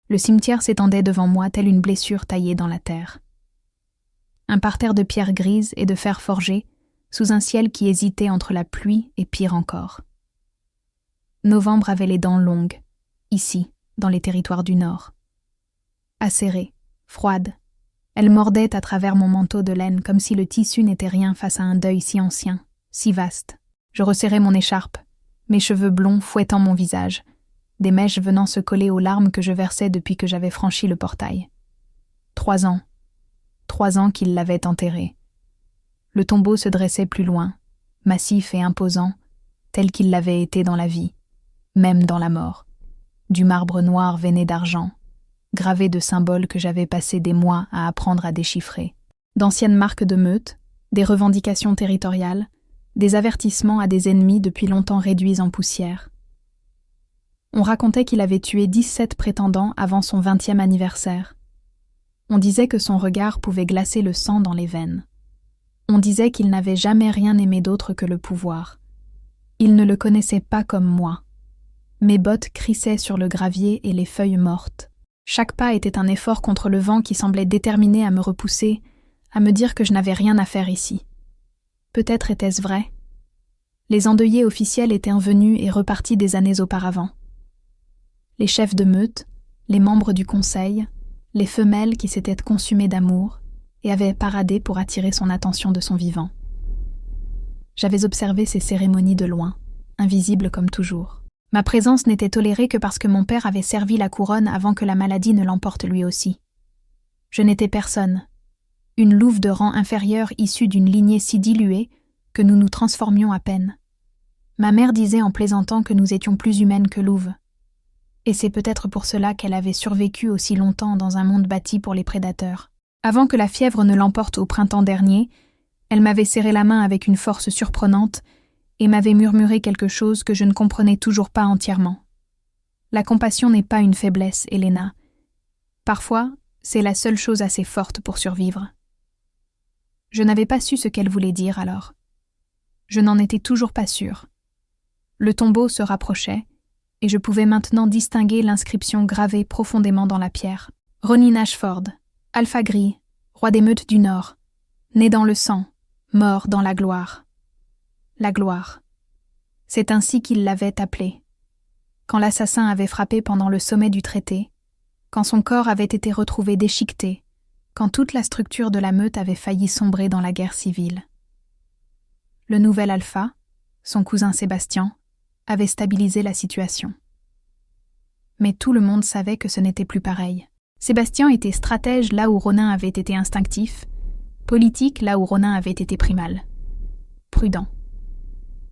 Le cimetière s'étendait devant moi telle une blessure taillée dans la terre. Un parterre de pierres grises et de fer forgé, sous un ciel qui hésitait entre la pluie et pire encore. Novembre avait les dents longues, ici, dans les territoires du Nord. Acérée, froide, elle mordait à travers mon manteau de laine comme si le tissu n'était rien face à un deuil si ancien, si vaste. Je resserrais mon écharpe, mes cheveux blonds fouettant mon visage, des mèches venant se coller aux larmes que je versais depuis que j'avais franchi le portail. 3 ans. 3 ans qu'il l'avait enterré. Le tombeau se dressait plus loin, massif et imposant, tel qu'il l'avait été dans la vie, même dans la mort. Du marbre noir veiné d'argent, gravé de symboles que j'avais passé des mois à apprendre à déchiffrer. D'anciennes marques de meute, des revendications territoriales, des avertissements à des ennemis depuis longtemps réduits en poussière. On racontait qu'il avait tué 17 prétendants avant son 20e anniversaire. On disait que son regard pouvait glacer le sang dans les veines. On disait qu'il n'avait jamais rien aimé d'autre que le pouvoir. Il ne le connaissait pas comme moi. Mes bottes crissaient sur le gravier et les feuilles mortes. Chaque pas était un effort contre le vent qui semblait déterminé à me repousser, à me dire que je n'avais rien à faire ici. Peut-être était-ce vrai. Les endeuillés officiels étaient venus et repartis des années auparavant. Les chefs de meute, les membres du conseil, les femelles qui s'étaient consumées d'amour et avaient paradé pour attirer son attention de son vivant. J'avais observé ces cérémonies de loin, invisibles comme toujours. Ma présence n'était tolérée que parce que mon père avait servi la couronne avant que la maladie ne l'emporte lui aussi. Je n'étais personne, une louve de rang inférieur issue d'une lignée si diluée que nous nous transformions à peine. Ma mère disait en plaisantant que nous étions plus humaines que louves. Et c'est peut-être pour cela qu'elle avait survécu aussi longtemps dans un monde bâti pour les prédateurs. Avant que la fièvre ne l'emporte au printemps dernier, elle m'avait serré la main avec une force surprenante et m'avait murmuré quelque chose que je ne comprenais toujours pas entièrement. La compassion n'est pas une faiblesse, Helena. Parfois, c'est la seule chose assez forte pour survivre. Je n'avais pas su ce qu'elle voulait dire alors. Je n'en étais toujours pas sûre. Le tombeau se rapprochait, et je pouvais maintenant distinguer l'inscription gravée profondément dans la pierre. Ronin Ashford, Alpha Gris, roi des meutes du Nord, né dans le sang, mort dans la gloire. La gloire. C'est ainsi qu'il l'avait appelée. Quand l'assassin avait frappé pendant le sommet du traité, quand son corps avait été retrouvé déchiqueté, quand toute la structure de la meute avait failli sombrer dans la guerre civile. Le nouvel Alpha, son cousin Sébastien, avait stabilisé la situation. Mais tout le monde savait que ce n'était plus pareil. Sébastien était stratège là où Ronin avait été instinctif, politique là où Ronin avait été primal. Prudent.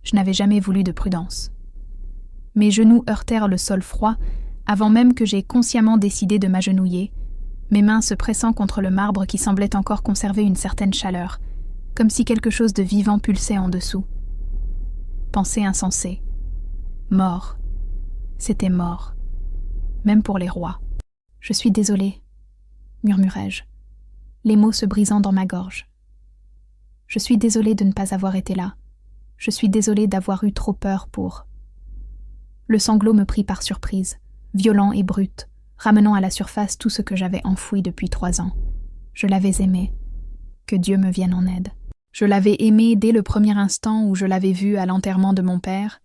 Je n'avais jamais voulu de prudence. Mes genoux heurtèrent le sol froid avant même que j'aie consciemment décidé de m'agenouiller, mes mains se pressant contre le marbre qui semblait encore conserver une certaine chaleur, comme si quelque chose de vivant pulsait en dessous. Pensée insensée. Mort. C'était mort. Même pour les rois. « Je suis désolée, » murmurai-je, les mots se brisant dans ma gorge. « Je suis désolée de ne pas avoir été là. Je suis désolée d'avoir eu trop peur pour... » Le sanglot me prit par surprise, violent et brut, ramenant à la surface tout ce que j'avais enfoui depuis 3 ans. Je l'avais aimé. Que Dieu me vienne en aide. Je l'avais aimé dès le premier instant où je l'avais vu à l'enterrement de mon père,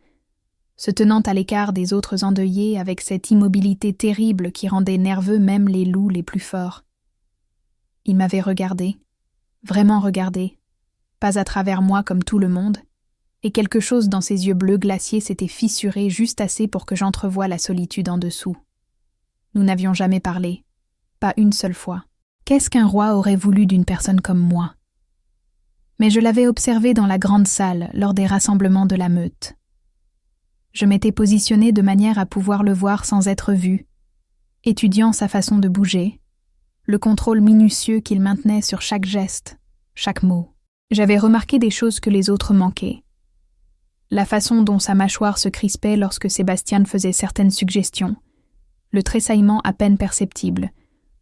se tenant à l'écart des autres endeuillés avec cette immobilité terrible qui rendait nerveux même les loups les plus forts. Il m'avait regardé, vraiment regardé, pas à travers moi comme tout le monde, et quelque chose dans ses yeux bleus glaciers s'était fissuré juste assez pour que j'entrevoie la solitude en dessous. Nous n'avions jamais parlé, pas une seule fois. Qu'est-ce qu'un roi aurait voulu d'une personne comme moi? Mais je l'avais observé dans la grande salle lors des rassemblements de la meute. Je m'étais positionnée de manière à pouvoir le voir sans être vue, étudiant sa façon de bouger, le contrôle minutieux qu'il maintenait sur chaque geste, chaque mot. J'avais remarqué des choses que les autres manquaient. La façon dont sa mâchoire se crispait lorsque Sébastien faisait certaines suggestions, le tressaillement à peine perceptible,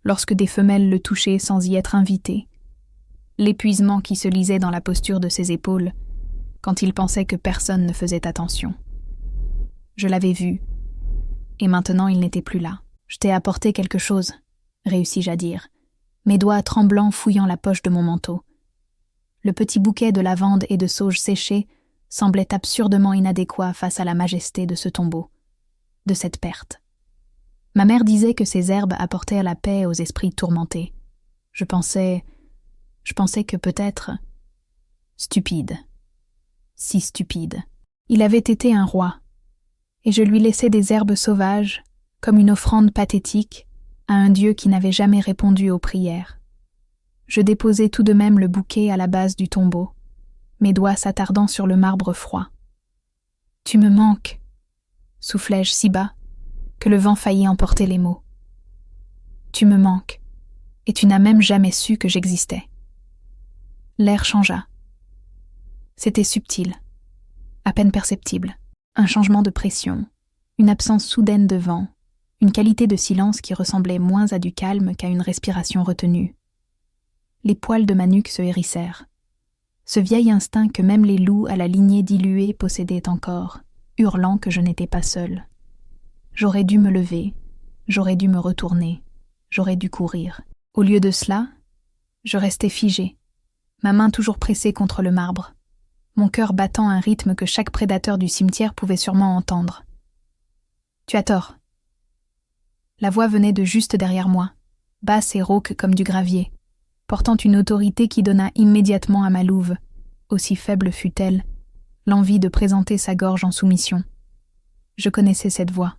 lorsque des femelles le touchaient sans y être invitées, l'épuisement qui se lisait dans la posture de ses épaules, quand il pensait que personne ne faisait attention. Je l'avais vu, et maintenant il n'était plus là. Je t'ai apporté quelque chose, réussis-je à dire, mes doigts tremblants fouillant la poche de mon manteau. Le petit bouquet de lavande et de sauge séchée semblait absurdement inadéquat face à la majesté de ce tombeau, de cette perte. Ma mère disait que ces herbes apportèrent la paix aux esprits tourmentés. Je pensais que peut-être... Stupide. Si stupide. Il avait été un roi, et je lui laissais des herbes sauvages, comme une offrande pathétique, à un Dieu qui n'avait jamais répondu aux prières. Je déposai tout de même le bouquet à la base du tombeau, mes doigts s'attardant sur le marbre froid. « Tu me manques » soufflai-je si bas que le vent faillit emporter les mots. « Tu me manques, et tu n'as même jamais su que j'existais. » L'air changea. C'était subtil, à peine perceptible, un changement de pression, une absence soudaine de vent, une qualité de silence qui ressemblait moins à du calme qu'à une respiration retenue. Les poils de ma nuque se hérissèrent. Ce vieil instinct que même les loups à la lignée diluée possédaient encore, hurlant que je n'étais pas seule. J'aurais dû me lever, j'aurais dû me retourner, j'aurais dû courir. Au lieu de cela, je restais figée, ma main toujours pressée contre le marbre, mon cœur battant un rythme que chaque prédateur du cimetière pouvait sûrement entendre. « Tu as tort. » La voix venait de juste derrière moi, basse et rauque comme du gravier, portant une autorité qui donna immédiatement à ma louve, aussi faible fût-elle, l'envie de présenter sa gorge en soumission. Je connaissais cette voix.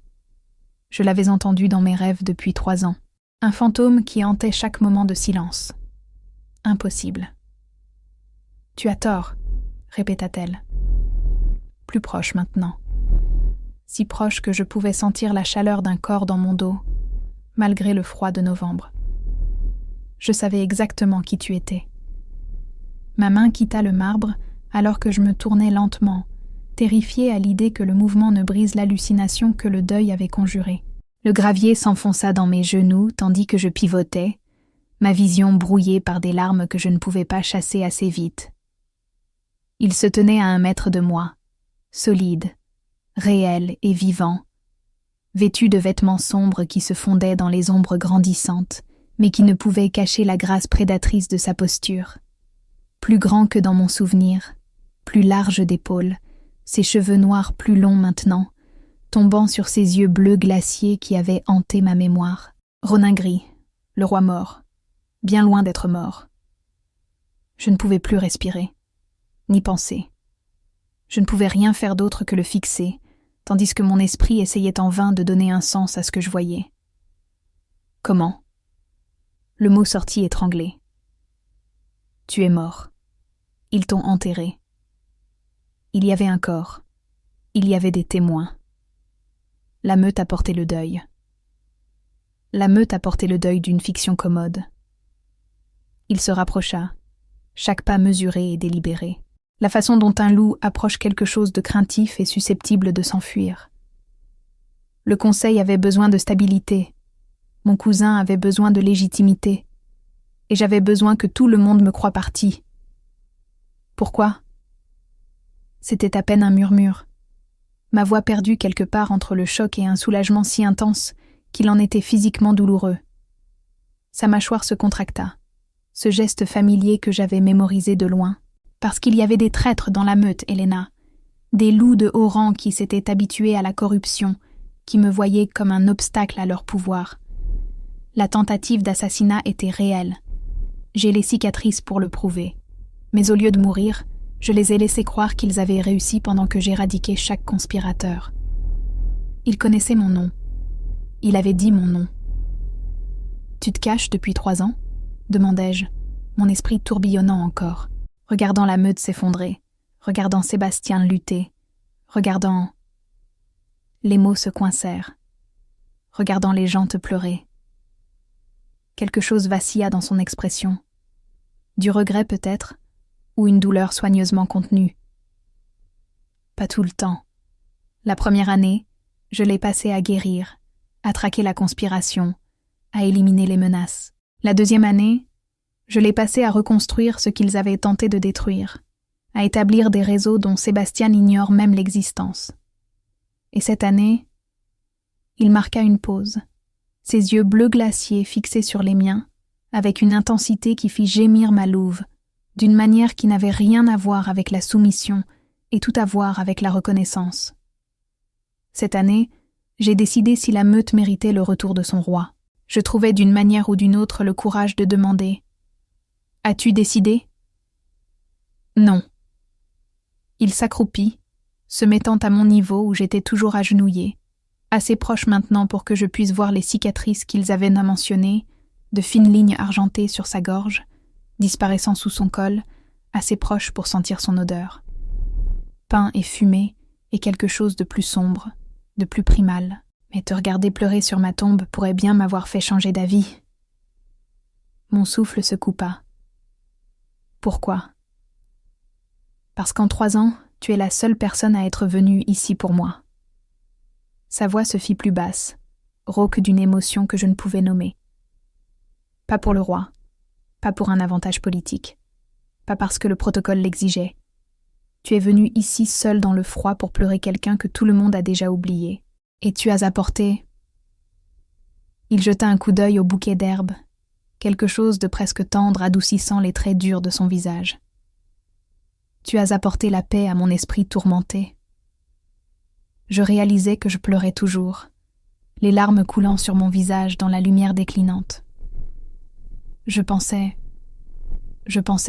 Je l'avais entendue dans mes rêves depuis 3 ans. Un fantôme qui hantait chaque moment de silence. Impossible. « Tu as tort, » répéta-t-elle. Plus proche maintenant. Si proche que je pouvais sentir la chaleur d'un corps dans mon dos, malgré le froid de novembre. Je savais exactement qui tu étais. Ma main quitta le marbre alors que je me tournais lentement, terrifiée à l'idée que le mouvement ne brise l'hallucination que le deuil avait conjurée. Le gravier s'enfonça dans mes genoux tandis que je pivotais, ma vision brouillée par des larmes que je ne pouvais pas chasser assez vite. Il se tenait à 1 mètre de moi, solide, réel et vivant, vêtu de vêtements sombres qui se fondaient dans les ombres grandissantes, mais qui ne pouvaient cacher la grâce prédatrice de sa posture. Plus grand que dans mon souvenir, plus large d'épaules, ses cheveux noirs plus longs maintenant, tombant sur ses yeux bleus glaciers qui avaient hanté ma mémoire. Ronin gris, le roi mort, bien loin d'être mort. Je ne pouvais plus respirer, ni penser. Je ne pouvais rien faire d'autre que le fixer, tandis que mon esprit essayait en vain de donner un sens à ce que je voyais. Comment ? Le mot sortit étranglé. Tu es mort. Ils t'ont enterré. Il y avait un corps. Il y avait des témoins. La meute a porté le deuil. La meute a porté le deuil d'une fiction commode. Il se rapprocha, chaque pas mesuré et délibéré. La façon dont un loup approche quelque chose de craintif et susceptible de s'enfuir. Le conseil avait besoin de stabilité. Mon cousin avait besoin de légitimité. Et j'avais besoin que tout le monde me croie partie. Pourquoi ? C'était à peine un murmure. Ma voix perdue quelque part entre le choc et un soulagement si intense qu'il en était physiquement douloureux. Sa mâchoire se contracta, ce geste familier que j'avais mémorisé de loin. Parce qu'il y avait des traîtres dans la meute, Helena, des loups de haut rang qui s'étaient habitués à la corruption, qui me voyaient comme un obstacle à leur pouvoir. La tentative d'assassinat était réelle. J'ai les cicatrices pour le prouver. Mais au lieu de mourir, je les ai laissés croire qu'ils avaient réussi pendant que j'éradiquais chaque conspirateur. Il connaissait mon nom. Il avait dit mon nom. « Tu te caches depuis 3 ans ?» demandai-je, mon esprit tourbillonnant encore, regardant la meute s'effondrer, regardant Sébastien lutter, regardant... Les mots se coincèrent, regardant les gens te pleurer. Quelque chose vacilla dans son expression. Du regret peut-être, ou une douleur soigneusement contenue. Pas tout le temps. La première année, je l'ai passée à guérir, à traquer la conspiration, à éliminer les menaces. La 2e année, je l'ai passée à reconstruire ce qu'ils avaient tenté de détruire, à établir des réseaux dont Sébastien ignore même l'existence. Et cette année, il marqua une pause, Ses yeux bleus glaciers fixés sur les miens, avec une intensité qui fit gémir ma louve, d'une manière qui n'avait rien à voir avec la soumission et tout à voir avec la reconnaissance. Cette année, j'ai décidé si la meute méritait le retour de son roi. Je trouvais d'une manière ou d'une autre le courage de demander « As-tu décidé ?» « Non. » Il s'accroupit, se mettant à mon niveau où j'étais toujours agenouillée, assez proche maintenant pour que je puisse voir les cicatrices qu'ils avaient mentionnées, de fines lignes argentées sur sa gorge, disparaissant sous son col, assez proche pour sentir son odeur. Pain et fumée, et quelque chose de plus sombre, de plus primal. Mais te regarder pleurer sur ma tombe pourrait bien m'avoir fait changer d'avis. Mon souffle se coupa. Pourquoi ? Parce qu'en 3 ans, tu es la seule personne à être venue ici pour moi. Sa voix se fit plus basse, rauque d'une émotion que je ne pouvais nommer. Pas pour le roi, pas pour un avantage politique, pas parce que le protocole l'exigeait. Tu es venu ici seul dans le froid pour pleurer quelqu'un que tout le monde a déjà oublié. Et tu as apporté... Il jeta un coup d'œil au bouquet d'herbes, quelque chose de presque tendre adoucissant les traits durs de son visage. Tu as apporté la paix à mon esprit tourmenté. Je réalisais que je pleurais toujours, les larmes coulant sur mon visage dans la lumière déclinante. Je pensais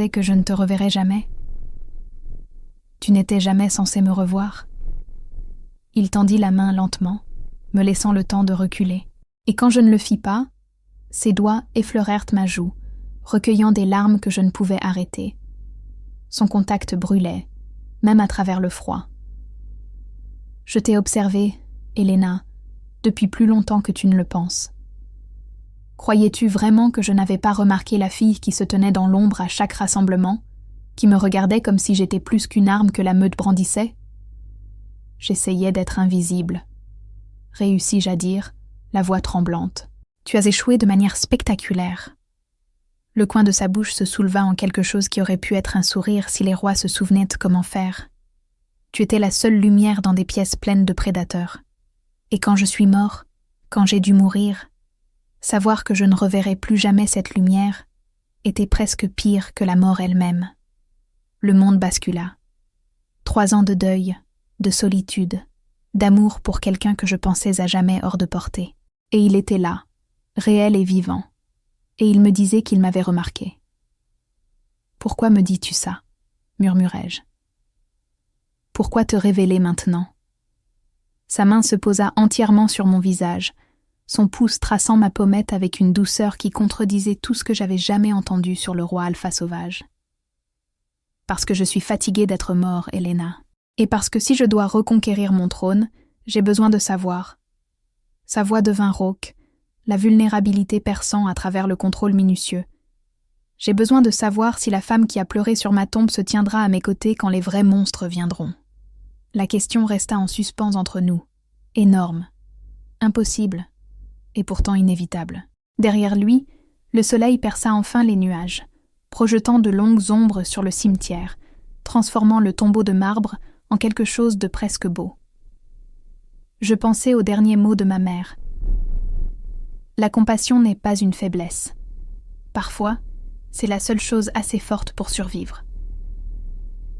que je ne te reverrais jamais. Tu n'étais jamais censé me revoir. Il tendit la main lentement, me laissant le temps de reculer. Et quand je ne le fis pas, ses doigts effleurèrent ma joue, recueillant des larmes que je ne pouvais arrêter. Son contact brûlait, même à travers le froid. Je t'ai observée, Elena, depuis plus longtemps que tu ne le penses. Croyais-tu vraiment que je n'avais pas remarqué la fille qui se tenait dans l'ombre à chaque rassemblement, qui me regardait comme si j'étais plus qu'une arme que la meute brandissait ? J'essayais d'être invisible. Réussis-je à dire, la voix tremblante. Tu as échoué de manière spectaculaire. Le coin de sa bouche se souleva en quelque chose qui aurait pu être un sourire si les rois se souvenaient comment faire. Tu étais la seule lumière dans des pièces pleines de prédateurs. Et quand je suis mort, quand j'ai dû mourir, savoir que je ne reverrai plus jamais cette lumière était presque pire que la mort elle-même. Le monde bascula. 3 ans de deuil, de solitude, d'amour pour quelqu'un que je pensais à jamais hors de portée. Et il était là, réel et vivant, et il me disait qu'il m'avait remarqué. « Pourquoi me dis-tu ça ?» murmurai-je. « Pourquoi te révéler maintenant ?» Sa main se posa entièrement sur mon visage, son pouce traçant ma pommette avec une douceur qui contredisait tout ce que j'avais jamais entendu sur le roi alpha sauvage. « Parce que je suis fatiguée d'être mort, Elena. Et parce que si je dois reconquérir mon trône, j'ai besoin de savoir. » Sa voix devint rauque, la vulnérabilité perçant à travers le contrôle minutieux. J'ai besoin de savoir si la femme qui a pleuré sur ma tombe se tiendra à mes côtés quand les vrais monstres viendront. La question resta en suspens entre nous, énorme, impossible, et pourtant inévitable. Derrière lui, le soleil perça enfin les nuages, projetant de longues ombres sur le cimetière, transformant le tombeau de marbre en quelque chose de presque beau. Je pensais aux derniers mots de ma mère. La compassion n'est pas une faiblesse. Parfois, c'est la seule chose assez forte pour survivre.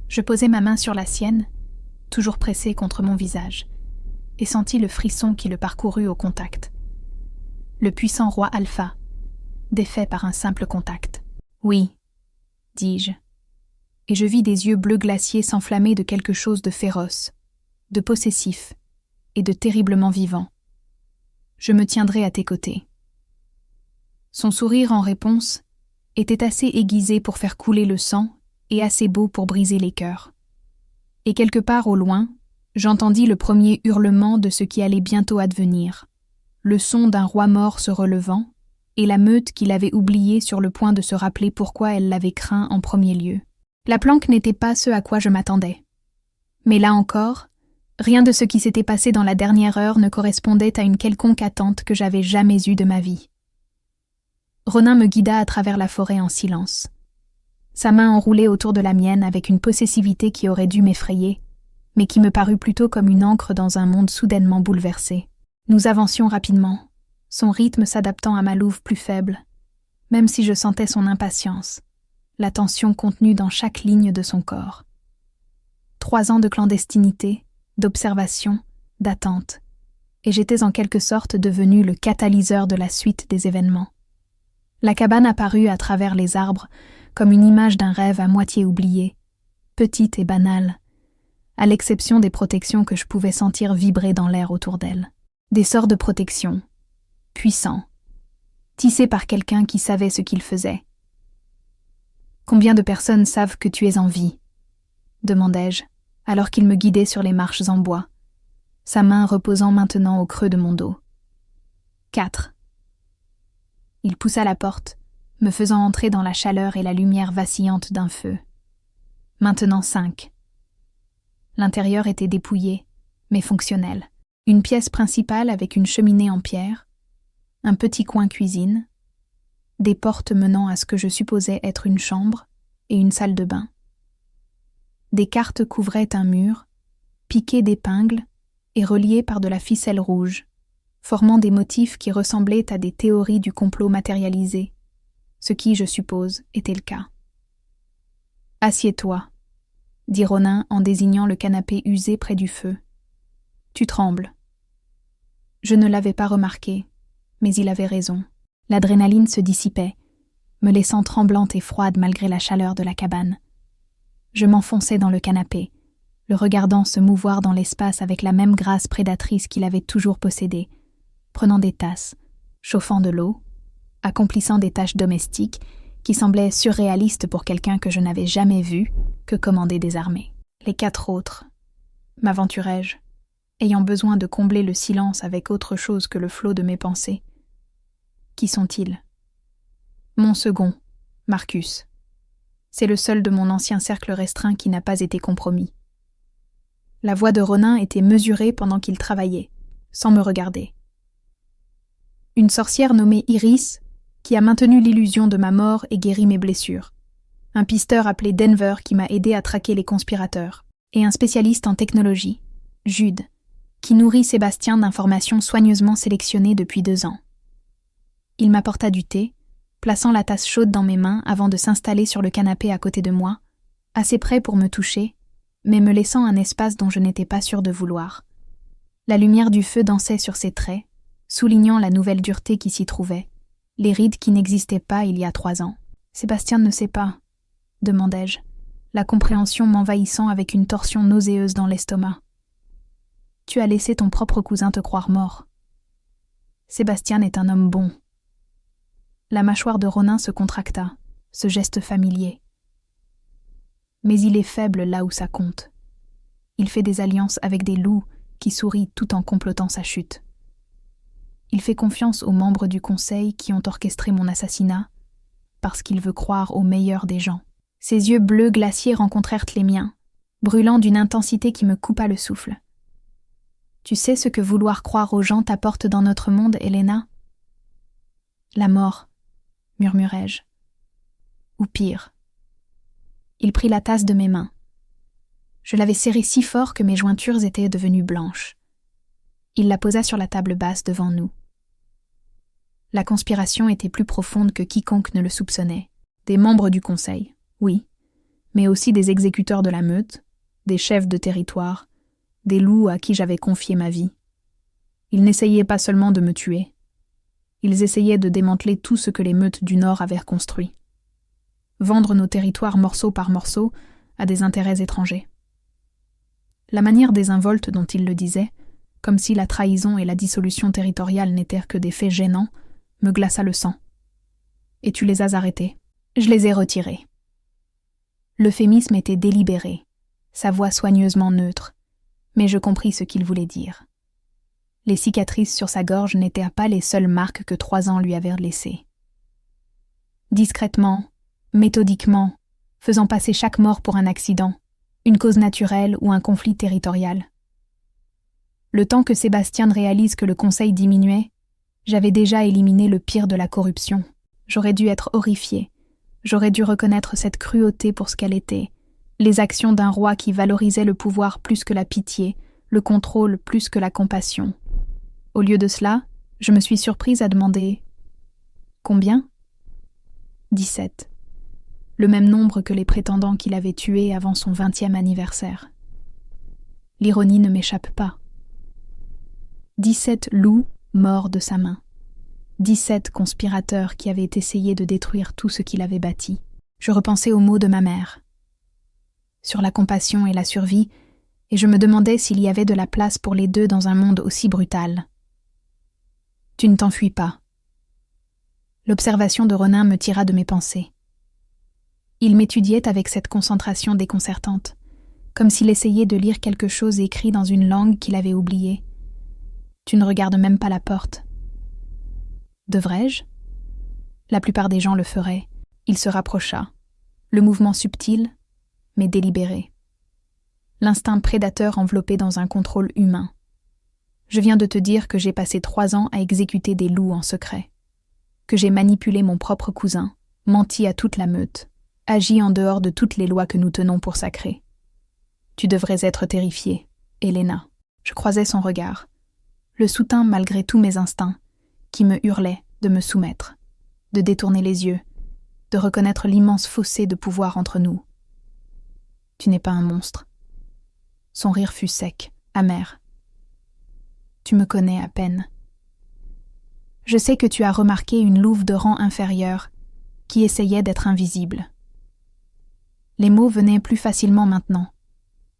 Je posai ma main sur la sienne, toujours pressée contre mon visage, et sentis le frisson qui le parcourut au contact. Le puissant roi Alpha, défait par un simple contact. « Oui, » dis-je, et je vis des yeux bleus glaciers s'enflammer de quelque chose de féroce, de possessif et de terriblement vivant. « Je me tiendrai à tes côtés. » Son sourire en réponse était assez aiguisé pour faire couler le sang et assez beau pour briser les cœurs. Et quelque part au loin, j'entendis le premier hurlement de ce qui allait bientôt advenir, le son d'un roi mort se relevant, et la meute qu'il avait oubliée sur le point de se rappeler pourquoi elle l'avait craint en premier lieu. La planque n'était pas ce à quoi je m'attendais. Mais là encore, rien de ce qui s'était passé dans la dernière heure ne correspondait à une quelconque attente que j'avais jamais eue de ma vie. Ronin me guida à travers la forêt en silence. Sa main enroulée autour de la mienne avec une possessivité qui aurait dû m'effrayer, mais qui me parut plutôt comme une ancre dans un monde soudainement bouleversé. Nous avancions rapidement, son rythme s'adaptant à ma louve plus faible, même si je sentais son impatience, la tension contenue dans chaque ligne de son corps. 3 ans de clandestinité, d'observation, d'attente, et j'étais en quelque sorte devenu le catalyseur de la suite des événements. La cabane apparut à travers les arbres comme une image d'un rêve à moitié oublié, petite et banale, à l'exception des protections que je pouvais sentir vibrer dans l'air autour d'elle. Des sorts de protection, puissants, tissés par quelqu'un qui savait ce qu'il faisait. « Combien de personnes savent que tu es en vie ?» demandai-je, alors qu'il me guidait sur les marches en bois, sa main reposant maintenant au creux de mon dos. 4. Il poussa la porte, me faisant entrer dans la chaleur et la lumière vacillante d'un feu. Maintenant 5. L'intérieur était dépouillé, mais fonctionnel. Une pièce principale avec une cheminée en pierre, un petit coin cuisine, des portes menant à ce que je supposais être une chambre et une salle de bain. Des cartes couvraient un mur, piquées d'épingles et reliées par de la ficelle rouge, formant des motifs qui ressemblaient à des théories du complot matérialisées, ce qui, je suppose, était le cas. « Assieds-toi », dit Ronin en désignant le canapé usé près du feu. « Tu trembles. » Je ne l'avais pas remarqué, mais il avait raison. L'adrénaline se dissipait, me laissant tremblante et froide malgré la chaleur de la cabane. Je m'enfonçais dans le canapé, le regardant se mouvoir dans l'espace avec la même grâce prédatrice qu'il avait toujours possédée, prenant des tasses, chauffant de l'eau, accomplissant des tâches domestiques qui semblaient surréalistes pour quelqu'un que je n'avais jamais vu que commander des armées. Les 4 autres, m'aventurai-je, ayant besoin de combler le silence avec autre chose que le flot de mes pensées. Qui sont-ils ? Mon second, Marcus. C'est le seul de mon ancien cercle restreint qui n'a pas été compromis. La voix de Ronin était mesurée pendant qu'il travaillait, sans me regarder. Une sorcière nommée Iris, qui a maintenu l'illusion de ma mort et guéri mes blessures. Un pisteur appelé Denver qui m'a aidé à traquer les conspirateurs. Et un spécialiste en technologie, Jude, qui nourrit Sébastien d'informations soigneusement sélectionnées depuis 2 ans. Il m'apporta du thé, plaçant la tasse chaude dans mes mains avant de s'installer sur le canapé à côté de moi, assez près pour me toucher, mais me laissant un espace dont je n'étais pas sûre de vouloir. La lumière du feu dansait sur ses traits, soulignant la nouvelle dureté qui s'y trouvait, les rides qui n'existaient pas il y a 3 ans. « Sébastien ne sait pas », demandai-je, la compréhension m'envahissant avec une torsion nauséeuse dans l'estomac. « Tu as laissé ton propre cousin te croire mort. Sébastien est un homme bon. » La mâchoire de Ronin se contracta, ce geste familier. Mais il est faible là où ça compte. Il fait des alliances avec des loups qui sourient tout en complotant sa chute. Il fait confiance aux membres du conseil qui ont orchestré mon assassinat, parce qu'il veut croire au meilleur des gens. Ses yeux bleus glaciers rencontrèrent les miens, brûlant d'une intensité qui me coupa le souffle. « Tu sais ce que vouloir croire aux gens t'apporte dans notre monde, Helena ?»« La mort, » murmurai-je. « Ou pire. » Il prit la tasse de mes mains. Je l'avais serrée si fort que mes jointures étaient devenues blanches. Il la posa sur la table basse devant nous. La conspiration était plus profonde que quiconque ne le soupçonnait. Des membres du conseil, oui, mais aussi des exécuteurs de la meute, des chefs de territoire, des loups à qui j'avais confié ma vie. Ils n'essayaient pas seulement de me tuer. Ils essayaient de démanteler tout ce que les meutes du Nord avaient construit. Vendre nos territoires morceau par morceau à des intérêts étrangers. La manière désinvolte dont il le disait, comme si la trahison et la dissolution territoriale n'étaient que des faits gênants, me glaça le sang. « Et tu les as arrêtés ?»« Je les ai retirés. » L'euphémisme était délibéré, sa voix soigneusement neutre, mais je compris ce qu'il voulait dire. Les cicatrices sur sa gorge n'étaient pas les seules marques que 3 ans lui avaient laissées. Discrètement, méthodiquement, faisant passer chaque mort pour un accident, une cause naturelle ou un conflit territorial. Le temps que Sébastien réalise que le conseil diminuait, j'avais déjà éliminé le pire de la corruption. J'aurais dû être horrifiée. J'aurais dû reconnaître cette cruauté pour ce qu'elle était, les actions d'un roi qui valorisait le pouvoir plus que la pitié, le contrôle plus que la compassion. Au lieu de cela, Je me suis surprise à demander « Combien ?» 17. Le même nombre que les prétendants qu'il avait tués avant son 20e anniversaire. L'ironie ne m'échappe pas. 17 loups morts de sa main. 17 conspirateurs qui avaient essayé de détruire tout ce qu'il avait bâti. Je repensais aux mots de ma mère, sur la compassion et la survie, et je me demandais s'il y avait de la place pour les deux dans un monde aussi brutal. Tu ne t'enfuis pas. L'observation de Ronin me tira de mes pensées. Il m'étudiait avec cette concentration déconcertante, comme s'il essayait de lire quelque chose écrit dans une langue qu'il avait oubliée. Tu ne regardes même pas la porte. Devrais-je ? La plupart des gens le feraient. Il se rapprocha. Le mouvement subtil, mais délibéré. L'instinct prédateur enveloppé dans un contrôle humain. Je viens de te dire que j'ai passé 3 ans à exécuter des loups en secret. Que j'ai manipulé mon propre cousin, menti à toute la meute, agi en dehors de toutes les lois que nous tenons pour sacrées. Tu devrais être terrifiée, Helena. Je croisais son regard. Le soutint malgré tous mes instincts, qui me hurlaient de me soumettre, de détourner les yeux, de reconnaître l'immense fossé de pouvoir entre nous. Tu n'es pas un monstre. Son rire fut sec, amer. Tu me connais à peine. Je sais que tu as remarqué une louve de rang inférieur qui essayait d'être invisible. Les mots venaient plus facilement maintenant,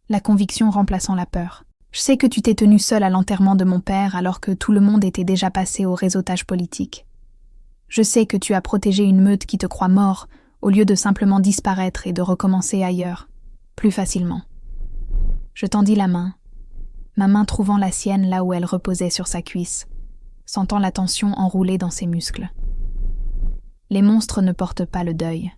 la conviction remplaçant la peur. Je sais que tu t'es tenu seul à l'enterrement de mon père alors que tout le monde était déjà passé au réseautage politique. Je sais que tu as protégé une meute qui te croit mort au lieu de simplement disparaître et de recommencer ailleurs, plus facilement. Je tendis la main, ma main trouvant la sienne là où elle reposait sur sa cuisse, sentant la tension enroulée dans ses muscles. Les monstres ne portent pas le deuil.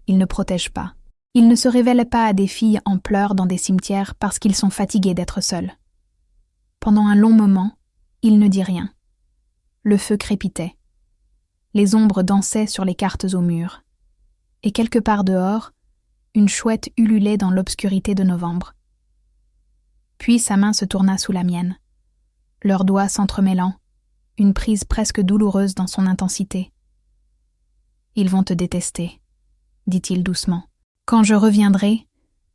Ils ne protègent pas. Ils ne se révèlent pas à des filles en pleurs dans des cimetières parce qu'ils sont fatigués d'être seuls. Pendant un long moment, il ne dit rien. Le feu crépitait. Les ombres dansaient sur les cartes au mur. Et quelque part dehors, une chouette ululait dans l'obscurité de novembre. Puis sa main se tourna sous la mienne, leurs doigts s'entremêlant, une prise presque douloureuse dans son intensité. « Ils vont te détester », dit-il doucement. « Quand je reviendrai,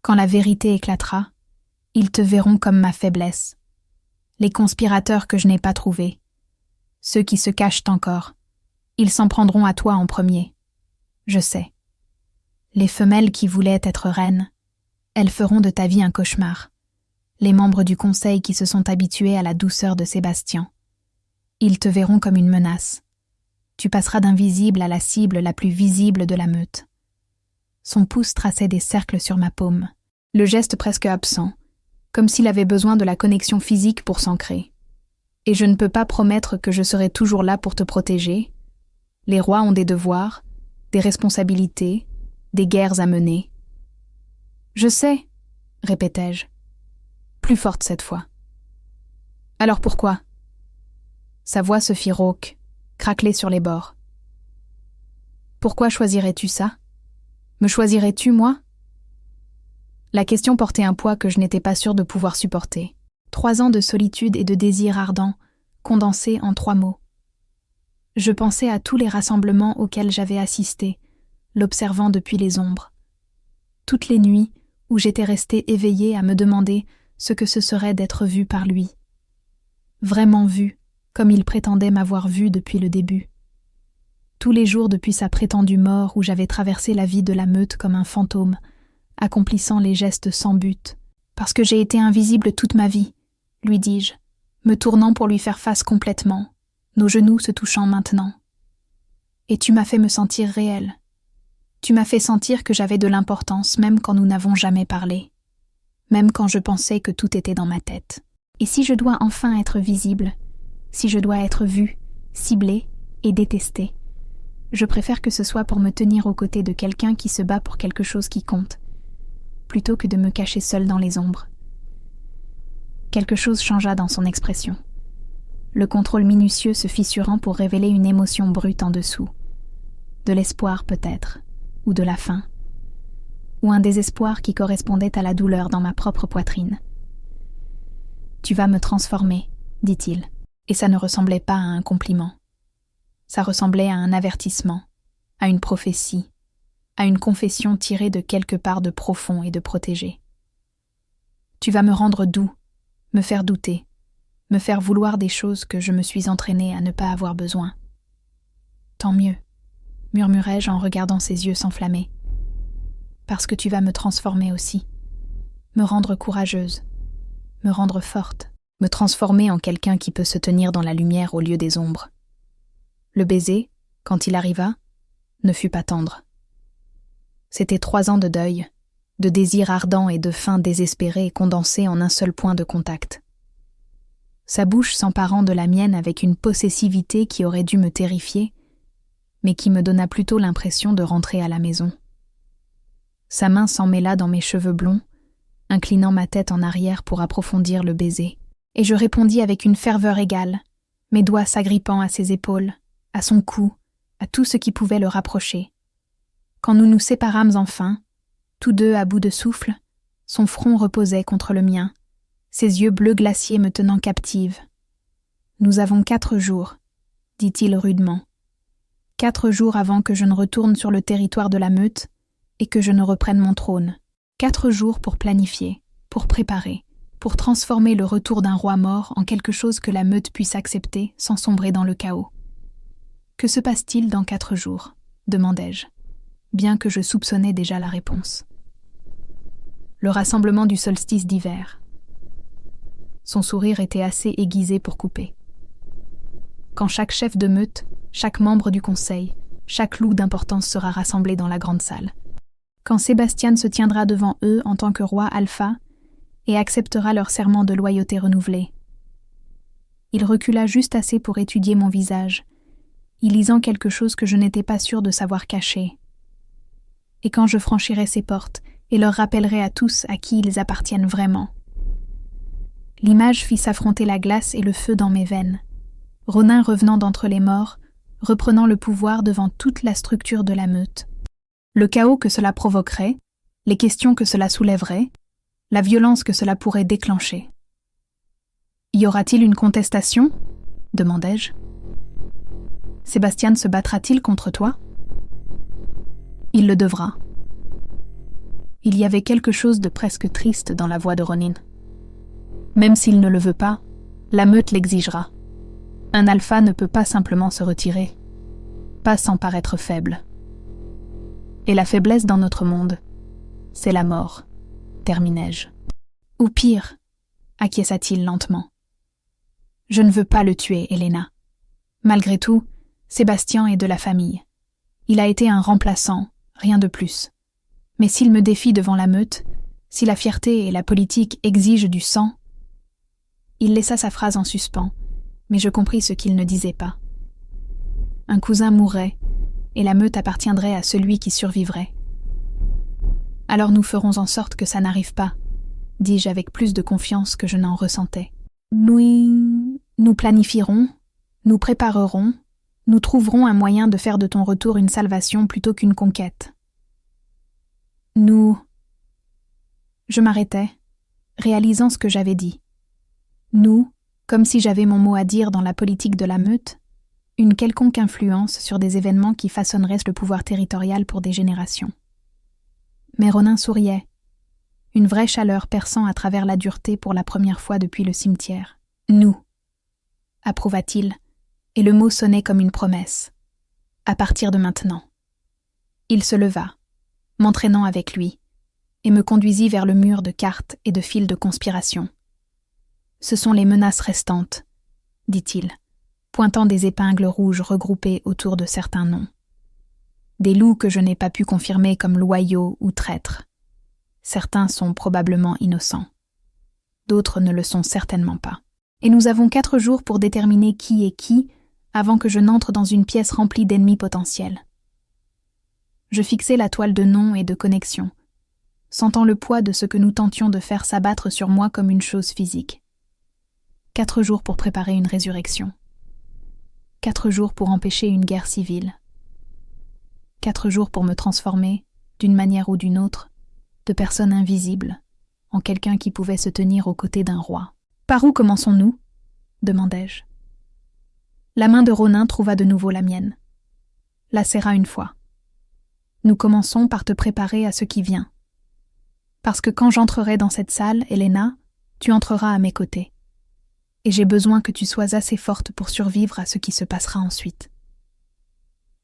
quand la vérité éclatera, ils te verront comme ma faiblesse. Les conspirateurs que je n'ai pas trouvés, ceux qui se cachent encore, ils s'en prendront à toi en premier. Je sais. Les femelles qui voulaient être reines, elles feront de ta vie un cauchemar. Les membres du conseil qui se sont habitués à la douceur de Sébastien. Ils te verront comme une menace. Tu passeras d'invisible à la cible la plus visible de la meute. » Son pouce traçait des cercles sur ma paume, le geste presque absent, comme s'il avait besoin de la connexion physique pour s'ancrer. Et je ne peux pas promettre que je serai toujours là pour te protéger. Les rois ont des devoirs, des responsabilités, des guerres à mener. « Je sais, » répétai-je, plus forte cette fois. « Alors pourquoi ?» Sa voix se fit rauque, craquelée sur les bords. « Pourquoi choisirais-tu ça ? Me choisirais-tu, moi ?» La question portait un poids que je n'étais pas sûre de pouvoir supporter. 3 ans de solitude et de désir ardent, condensés en 3 mots. Je pensais à tous les rassemblements auxquels j'avais assisté, l'observant depuis les ombres. Toutes les nuits où j'étais restée éveillée à me demander ce que ce serait d'être vue par lui. Vraiment vue, comme il prétendait m'avoir vue depuis le début. Tous les jours depuis sa prétendue mort où j'avais traversé la vie de la meute comme un fantôme, accomplissant les gestes sans but. Parce que j'ai été invisible toute ma vie, lui dis-je, me tournant pour lui faire face complètement, nos genoux se touchant maintenant. Et tu m'as fait me sentir réelle. Tu m'as fait sentir que j'avais de l'importance même quand nous n'avons jamais parlé. Même quand je pensais que tout était dans ma tête. Et si je dois enfin être visible, si je dois être vue, ciblée et détestée, je préfère que ce soit pour me tenir aux côtés de quelqu'un qui se bat pour quelque chose qui compte, plutôt que de me cacher seule dans les ombres. Quelque chose changea dans son expression. Le contrôle minutieux se fissurant pour révéler une émotion brute en dessous. De l'espoir peut-être, ou de la faim, ou un désespoir qui correspondait à la douleur dans ma propre poitrine. « Tu vas me transformer, dit-il. Et ça ne ressemblait pas à un compliment. Ça ressemblait à un avertissement, à une prophétie, à une confession tirée de quelque part de profond et de protégé. Tu vas me rendre doux, me faire douter, me faire vouloir des choses que je me suis entraînée à ne pas avoir besoin. Tant mieux, murmurai-je en regardant ses yeux s'enflammer. Parce que tu vas me transformer aussi, me rendre courageuse, me rendre forte, me transformer en quelqu'un qui peut se tenir dans la lumière au lieu des ombres. Le baiser, quand il arriva, ne fut pas tendre. C'était 3 ans de deuil, de désir ardent et de faim désespérée condensés en un seul point de contact. Sa bouche s'emparant de la mienne avec une possessivité qui aurait dû me terrifier, mais qui me donna plutôt l'impression de rentrer à la maison. Sa main s'emmêla dans mes cheveux blonds, inclinant ma tête en arrière pour approfondir le baiser, et je répondis avec une ferveur égale, mes doigts s'agrippant à ses épaules, à son cou, à tout ce qui pouvait le rapprocher. Quand nous nous séparâmes enfin, tous deux à bout de souffle, son front reposait contre le mien, ses yeux bleus glaciers me tenant captive. « Nous avons 4 jours, dit-il rudement. 4 jours avant que je ne retourne sur le territoire de la Meute et que je ne reprenne mon trône. 4 jours pour planifier, pour préparer, pour transformer le retour d'un roi mort en quelque chose que la Meute puisse accepter sans sombrer dans le chaos. Que se passe-t-il dans 4 jours ? Demandai-je, bien que je soupçonnais déjà la réponse. Le rassemblement du solstice d'hiver. Son sourire était assez aiguisé pour couper. Quand chaque chef de meute, chaque membre du conseil, chaque loup d'importance sera rassemblé dans la grande salle. Quand Sébastien se tiendra devant eux en tant que roi alpha et acceptera leur serment de loyauté renouvelé. Il recula juste assez pour étudier mon visage, y lisant quelque chose que je n'étais pas sûre de savoir cacher. Et quand je franchirai ces portes et leur rappellerai à tous à qui ils appartiennent vraiment. L'image fit s'affronter la glace et le feu dans mes veines. Ronin revenant d'entre les morts, reprenant le pouvoir devant toute la structure de la meute. Le chaos que cela provoquerait, les questions que cela soulèverait, la violence que cela pourrait déclencher. « Y aura-t-il une contestation ?» demandai-je. « Sébastien se battra-t-il contre toi ?» « Il le devra. » Il y avait quelque chose de presque triste dans la voix de Ronin. Même s'il ne le veut pas, la meute l'exigera. Un alpha ne peut pas simplement se retirer, pas sans paraître faible. Et la faiblesse dans notre monde, c'est la mort, terminai-je. Ou pire, acquiesça-t-il lentement. Je ne veux pas le tuer, Helena. Malgré tout, Sébastien est de la famille. Il a été un remplaçant, rien de plus. Mais s'il me défie devant la meute, si la fierté et la politique exigent du sang... Il laissa sa phrase en suspens, mais je compris ce qu'il ne disait pas. Un cousin mourrait, et la meute appartiendrait à celui qui survivrait. Alors nous ferons en sorte que ça n'arrive pas, dis-je avec plus de confiance que je n'en ressentais. Nous planifierons, nous préparerons, nous trouverons un moyen de faire de ton retour une salvation plutôt qu'une conquête. Je m'arrêtais, réalisant ce que j'avais dit. Nous, comme si j'avais mon mot à dire dans la politique de la meute, une quelconque influence sur des événements qui façonneraient le pouvoir territorial pour des générations. Mais Ronin souriait, une vraie chaleur perçant à travers la dureté pour la première fois depuis le cimetière. « Nous », approuva-t-il, et le mot sonnait comme une promesse. « À partir de maintenant. » Il se leva, m'entraînant avec lui, et me conduisit vers le mur de cartes et de fils de conspiration. « Ce sont les menaces restantes, » dit-il, pointant des épingles rouges regroupées autour de certains noms. Des loups que je n'ai pas pu confirmer comme loyaux ou traîtres. Certains sont probablement innocents. D'autres ne le sont certainement pas. Et nous avons 4 jours pour déterminer qui est qui avant que je n'entre dans une pièce remplie d'ennemis potentiels. Je fixai la toile de noms et de connexions, sentant le poids de ce que nous tentions de faire s'abattre sur moi comme une chose physique. 4 jours pour préparer une résurrection. 4 jours pour empêcher une guerre civile. 4 jours pour me transformer, d'une manière ou d'une autre, de personne invisible, en quelqu'un qui pouvait se tenir aux côtés d'un roi. « Par où commençons-nous » demandai-je. La main de Ronin trouva de nouveau la mienne. La serra une fois. Nous commençons par te préparer à ce qui vient. Parce que quand j'entrerai dans cette salle, Elena, tu entreras à mes côtés. Et j'ai besoin que tu sois assez forte pour survivre à ce qui se passera ensuite.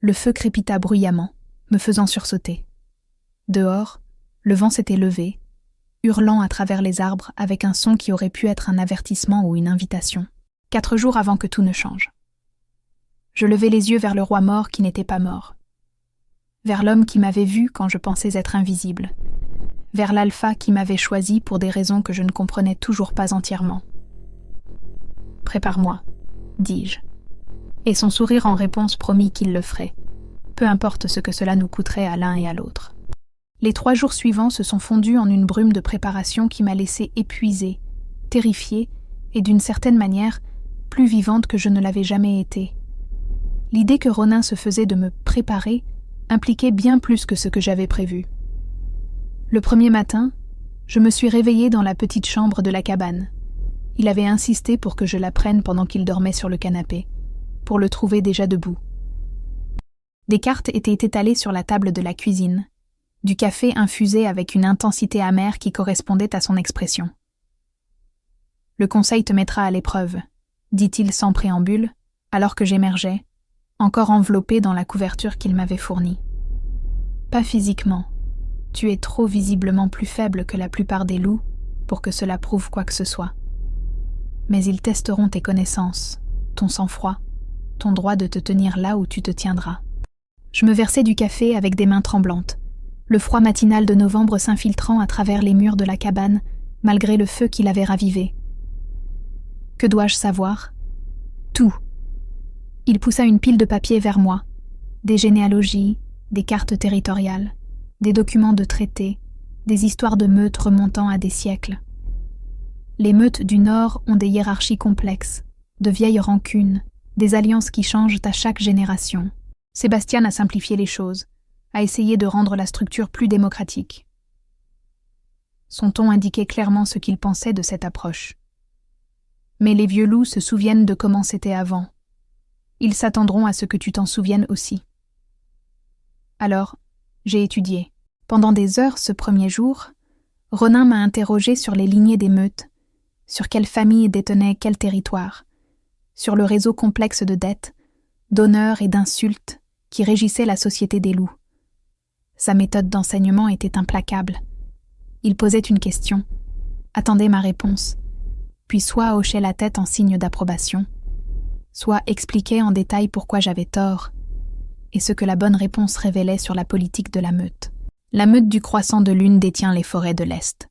Le feu crépita bruyamment, me faisant sursauter. Dehors, le vent s'était levé, hurlant à travers les arbres avec un son qui aurait pu être un avertissement ou une invitation, 4 jours avant que tout ne change. Je levai les yeux vers le roi mort qui n'était pas mort, vers l'homme qui m'avait vu quand je pensais être invisible, vers l'alpha qui m'avait choisi pour des raisons que je ne comprenais toujours pas entièrement. « Prépare-moi », dis-je, et son sourire en réponse promit qu'il le ferait, peu importe ce que cela nous coûterait à l'un et à l'autre. Les 3 jours suivants se sont fondus en une brume de préparation qui m'a laissée épuisée, terrifiée et d'une certaine manière plus vivante que je ne l'avais jamais été. L'idée que Ronin se faisait de me préparer impliquait bien plus que ce que j'avais prévu. Le premier matin, je me suis réveillée dans la petite chambre de la cabane. Il avait insisté pour que je la prenne pendant qu'il dormait sur le canapé, pour le trouver déjà debout. Des cartes étaient étalées sur la table de la cuisine, du café infusé avec une intensité amère qui correspondait à son expression. « Le conseil te mettra à l'épreuve », dit-il sans préambule, alors que j'émergeais, encore enveloppée dans la couverture qu'il m'avait fournie. « Pas physiquement. Tu es trop visiblement plus faible que la plupart des loups pour que cela prouve quoi que ce soit. Mais ils testeront tes connaissances, ton sang-froid, ton droit de te tenir là où tu te tiendras. » Je me versai du café avec des mains tremblantes, le froid matinal de novembre s'infiltrant à travers les murs de la cabane, malgré le feu qui l'avait ravivé. « Que dois-je savoir ? » ?»« Tout. » Il poussa une pile de papiers vers moi, des généalogies, des cartes territoriales, des documents de traités, des histoires de meutes remontant à des siècles. Les meutes du Nord ont des hiérarchies complexes, de vieilles rancunes, des alliances qui changent à chaque génération. Sébastien a simplifié les choses, a essayé de rendre la structure plus démocratique. Son ton indiquait clairement ce qu'il pensait de cette approche. Mais les vieux loups se souviennent de comment c'était avant. Ils s'attendront à ce que tu t'en souviennes aussi. Alors, j'ai étudié. Pendant des heures ce premier jour, Ronin m'a interrogé sur les lignées des meutes, sur quelle famille détenait quel territoire, sur le réseau complexe de dettes, d'honneurs et d'insultes qui régissait la société des loups. Sa méthode d'enseignement était implacable. Il posait une question, attendait ma réponse, puis soit hochait la tête en signe d'approbation, soit expliquait en détail pourquoi j'avais tort, et ce que la bonne réponse révélait sur la politique de la meute. La meute du croissant de lune détient les forêts de l'Est,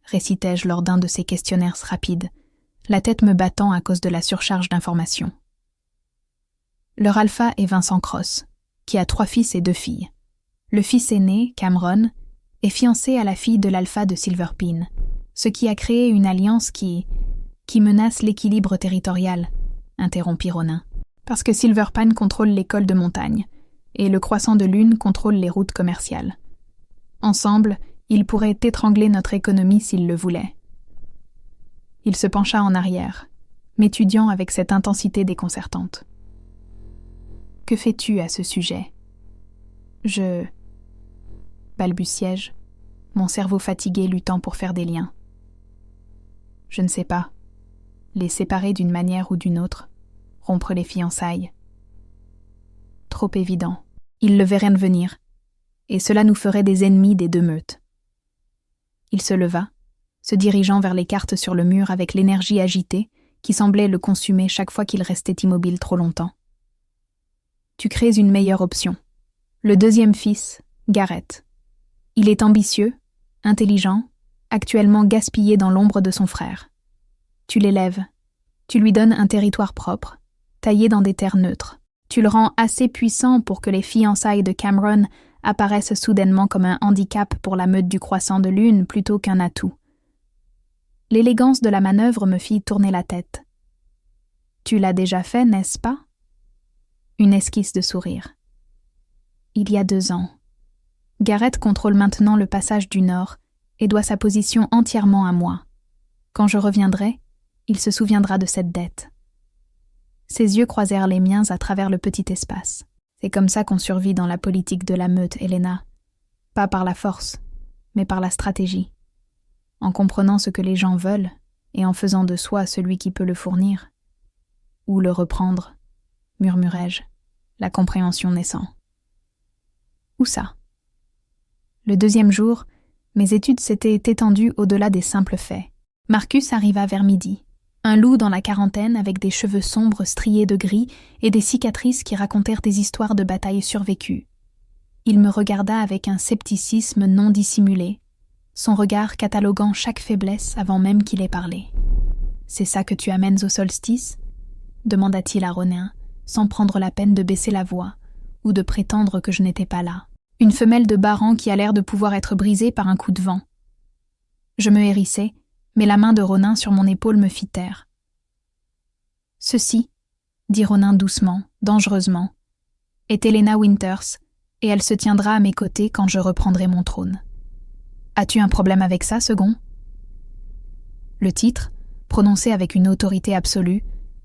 récitai-je lors d'un de ces questionnaires rapides, la tête me battant à cause de la surcharge d'informations. Leur alpha est Vincent Cross, qui a 3 fils et 2 filles. Le fils aîné, Cameron, est fiancé à la fille de l'alpha de Silverpine, ce qui a créé une alliance qui menace l'équilibre territorial, interrompit Ronin, parce que Silverpine contrôle l'école de montagne, et le croissant de lune contrôle les routes commerciales. Ensemble, ils pourraient étrangler notre économie s'ils le voulaient. Il se pencha en arrière, m'étudiant avec cette intensité déconcertante. « Que fais-tu à ce sujet ?» balbutiai-je, mon cerveau fatigué luttant pour faire des liens. « Je ne sais pas. Les séparer d'une manière ou d'une autre, rompre les fiançailles. Trop évident. Ils le verraient venir, et cela nous ferait des ennemis des 2 meutes. » Il se leva, se dirigeant vers les cartes sur le mur avec l'énergie agitée qui semblait le consumer chaque fois qu'il restait immobile trop longtemps. « Tu crées une meilleure option. Le 2e fils, Gareth. Il est ambitieux, intelligent, actuellement gaspillé dans l'ombre de son frère. Tu l'élèves, tu lui donnes un territoire propre, taillé dans des terres neutres. Tu le rends assez puissant pour que les fiançailles de Cameron apparaissent soudainement comme un handicap pour la meute du croissant de lune plutôt qu'un atout. L'élégance de la manœuvre me fit tourner la tête. « Tu l'as déjà fait, n'est-ce pas ?» Une esquisse de sourire. « Il y a 2 ans. Gareth contrôle maintenant le passage du Nord et doit sa position entièrement à moi. Quand je reviendrai, il se souviendra de cette dette. » Ses yeux croisèrent les miens à travers le petit espace. C'est comme ça qu'on survit dans la politique de la meute, Helena. Pas par la force, mais par la stratégie. En comprenant ce que les gens veulent et en faisant de soi celui qui peut le fournir. Ou le reprendre, murmurai-je, la compréhension naissant. Où ça? Le deuxième jour, mes études s'étaient étendues au-delà des simples faits. Marcus arriva vers midi. Un loup dans la quarantaine avec des cheveux sombres striés de gris et des cicatrices qui racontèrent des histoires de batailles survécues. Il me regarda avec un scepticisme non dissimulé, son regard cataloguant chaque faiblesse avant même qu'il ait parlé. « C'est ça que tu amènes au solstice ?» demanda-t-il à Ronin, sans prendre la peine de baisser la voix ou de prétendre que je n'étais pas là. Une femelle de Baran qui a l'air de pouvoir être brisée par un coup de vent. Je me hérissai, mais la main de Ronin sur mon épaule me fit taire. « Ceci, » dit Ronin doucement, dangereusement, « est Helena Winters, et elle se tiendra à mes côtés quand je reprendrai mon trône. As-tu un problème avec ça, second ?» Le titre, prononcé avec une autorité absolue,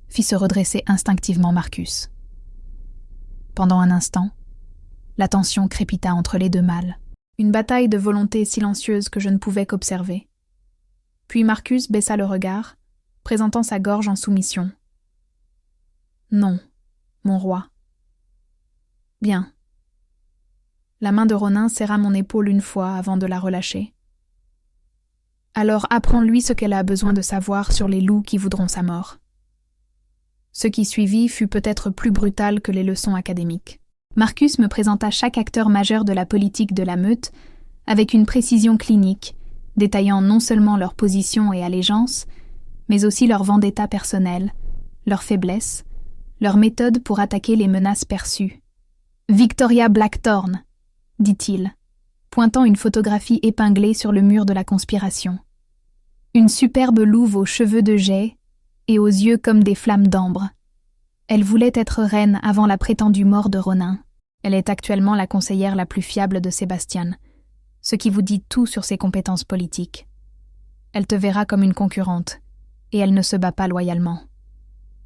fit se redresser instinctivement Marcus. Pendant un instant, la tension crépita entre les deux mâles, une bataille de volonté silencieuse que je ne pouvais qu'observer. Puis Marcus baissa le regard, présentant sa gorge en soumission. « Non, mon roi. »« Bien. » La main de Ronin serra mon épaule une fois avant de la relâcher. « Alors apprends-lui ce qu'elle a besoin de savoir sur les loups qui voudront sa mort. » Ce qui suivit fut peut-être plus brutal que les leçons académiques. Marcus me présenta chaque acteur majeur de la politique de la meute avec une précision clinique, détaillant non seulement leur position et allégeance, mais aussi leur vendetta personnelle, leurs faiblesses, leurs méthodes pour attaquer les menaces perçues. « Victoria Blackthorne », dit-il, pointant une photographie épinglée sur le mur de la conspiration. Une superbe louve aux cheveux de jais et aux yeux comme des flammes d'ambre. Elle voulait être reine avant la prétendue mort de Ronin. Elle est actuellement la conseillère la plus fiable de Sébastien, ce qui vous dit tout sur ses compétences politiques. Elle te verra comme une concurrente, et elle ne se bat pas loyalement.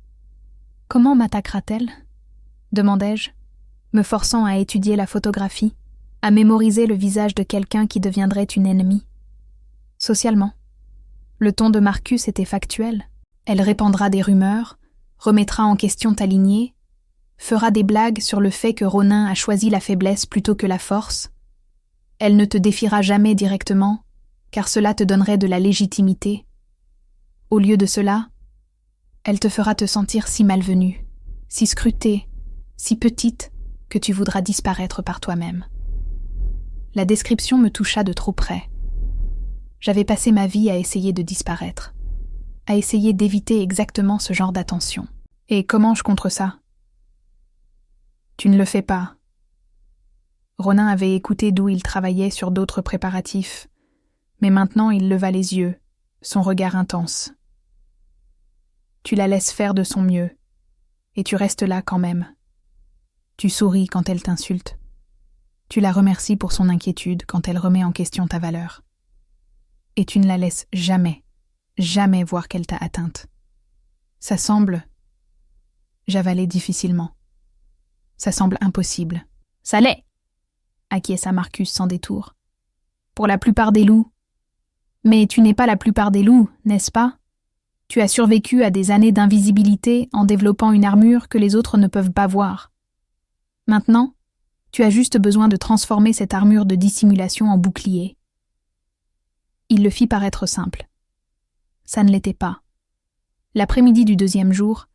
« Comment m'attaquera-t-elle » demandai-je, me forçant à étudier la photographie, à mémoriser le visage de quelqu'un qui deviendrait une ennemie. Socialement. Le ton de Marcus était factuel. Elle répandra des rumeurs, remettra en question ta lignée, fera des blagues sur le fait que Ronin a choisi la faiblesse plutôt que la force. Elle ne te défiera jamais directement, car cela te donnerait de la légitimité. Au lieu de cela, elle te fera te sentir si malvenue, si scrutée, si petite, que tu voudras disparaître par toi-même. La description me toucha de trop près. J'avais passé ma vie à essayer de disparaître, à essayer d'éviter exactement ce genre d'attention. Et comment je contre ça? Tu ne le fais pas. Ronin avait écouté d'où il travaillait sur d'autres préparatifs, mais maintenant il leva les yeux, son regard intense. Tu la laisses faire de son mieux, et tu restes là quand même. Tu souris quand elle t'insulte. Tu la remercies pour son inquiétude quand elle remet en question ta valeur. Et tu ne la laisses jamais, jamais voir qu'elle t'a atteinte. Ça semble... J'avalai difficilement. Ça semble impossible. Ça l'est, acquiesça Marcus sans détour. Pour la plupart des loups. Mais tu n'es pas la plupart des loups, n'est-ce pas? Tu as survécu à des années d'invisibilité en développant une armure que les autres ne peuvent pas voir. Maintenant, tu as juste besoin de transformer cette armure de dissimulation en bouclier. Il le fit paraître simple. Ça ne l'était pas. L'après-midi du deuxième jour,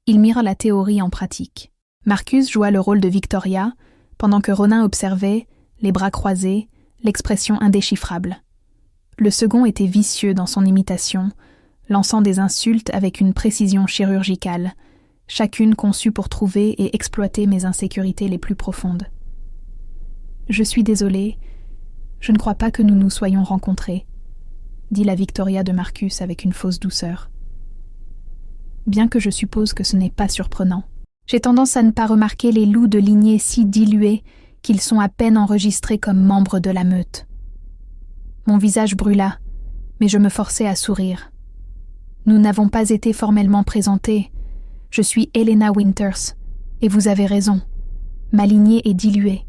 ils mirent la théorie en pratique. Marcus joua le rôle de Victoria, pendant que Ronin observait, les bras croisés, l'expression indéchiffrable. Le second était vicieux dans son imitation, lançant des insultes avec une précision chirurgicale, chacune conçue pour trouver et exploiter mes insécurités les plus profondes. « Je suis désolée, je ne crois pas que nous nous soyons rencontrés, » dit la Victoria de Marcus avec une fausse douceur. Bien que je suppose que ce n'est pas surprenant. J'ai tendance à ne pas remarquer les loups de lignée si dilués qu'ils sont à peine enregistrés comme membres de la meute. Mon visage brûla, mais je me forçai à sourire. Nous n'avons pas été formellement présentés. Je suis Helena Winters, et vous avez raison. Ma lignée est diluée.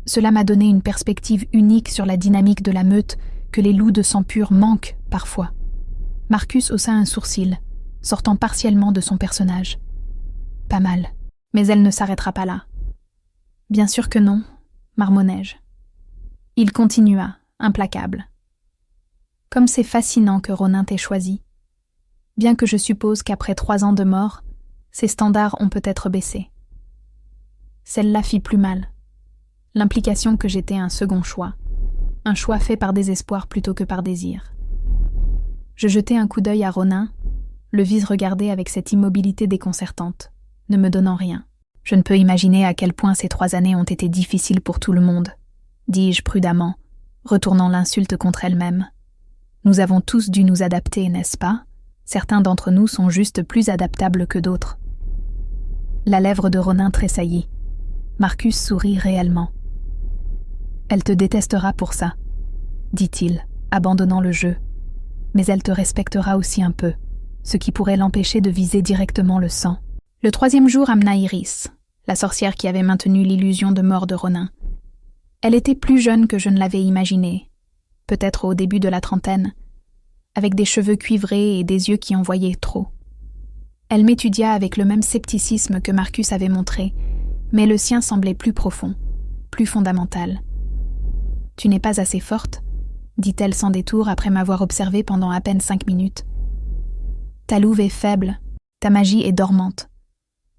Cela m'a donné une perspective unique sur la dynamique de la meute que les loups de sang pur manquent parfois. Marcus haussa un sourcil, sortant partiellement de son personnage. Pas mal, mais elle ne s'arrêtera pas là. Bien sûr que non, marmonnai-je. Il continua, implacable. Comme c'est fascinant que Ronin t'ait choisi. Bien que je suppose qu'après 3 ans de mort, ses standards ont peut-être baissé. Celle-là fit plus mal. L'implication que j'étais un second choix. Un choix fait par désespoir plutôt que par désir. Je jetai un coup d'œil à Ronin, le vis regarder avec cette immobilité déconcertante, ne me donnant rien. Je ne peux imaginer à quel point ces 3 années ont été difficiles pour tout le monde, dis-je prudemment, retournant l'insulte contre elle-même. Nous avons tous dû nous adapter, n'est-ce pas? Certains d'entre nous sont juste plus adaptables que d'autres. La lèvre de Ronin tressaillit. Marcus sourit réellement. Elle te détestera pour ça, dit-il, abandonnant le jeu. Mais elle te respectera aussi un peu, ce qui pourrait l'empêcher de viser directement le sang. Le 3e jour amena Iris, la sorcière qui avait maintenu l'illusion de mort de Ronin. Elle était plus jeune que je ne l'avais imaginé, peut-être au début de la trentaine, avec des cheveux cuivrés et des yeux qui en voyaient trop. Elle m'étudia avec le même scepticisme que Marcus avait montré, mais le sien semblait plus profond, plus fondamental. « Tu n'es pas assez forte ?» dit-elle sans détour après m'avoir observée pendant à peine 5 minutes. « Ta louve est faible, ta magie est dormante.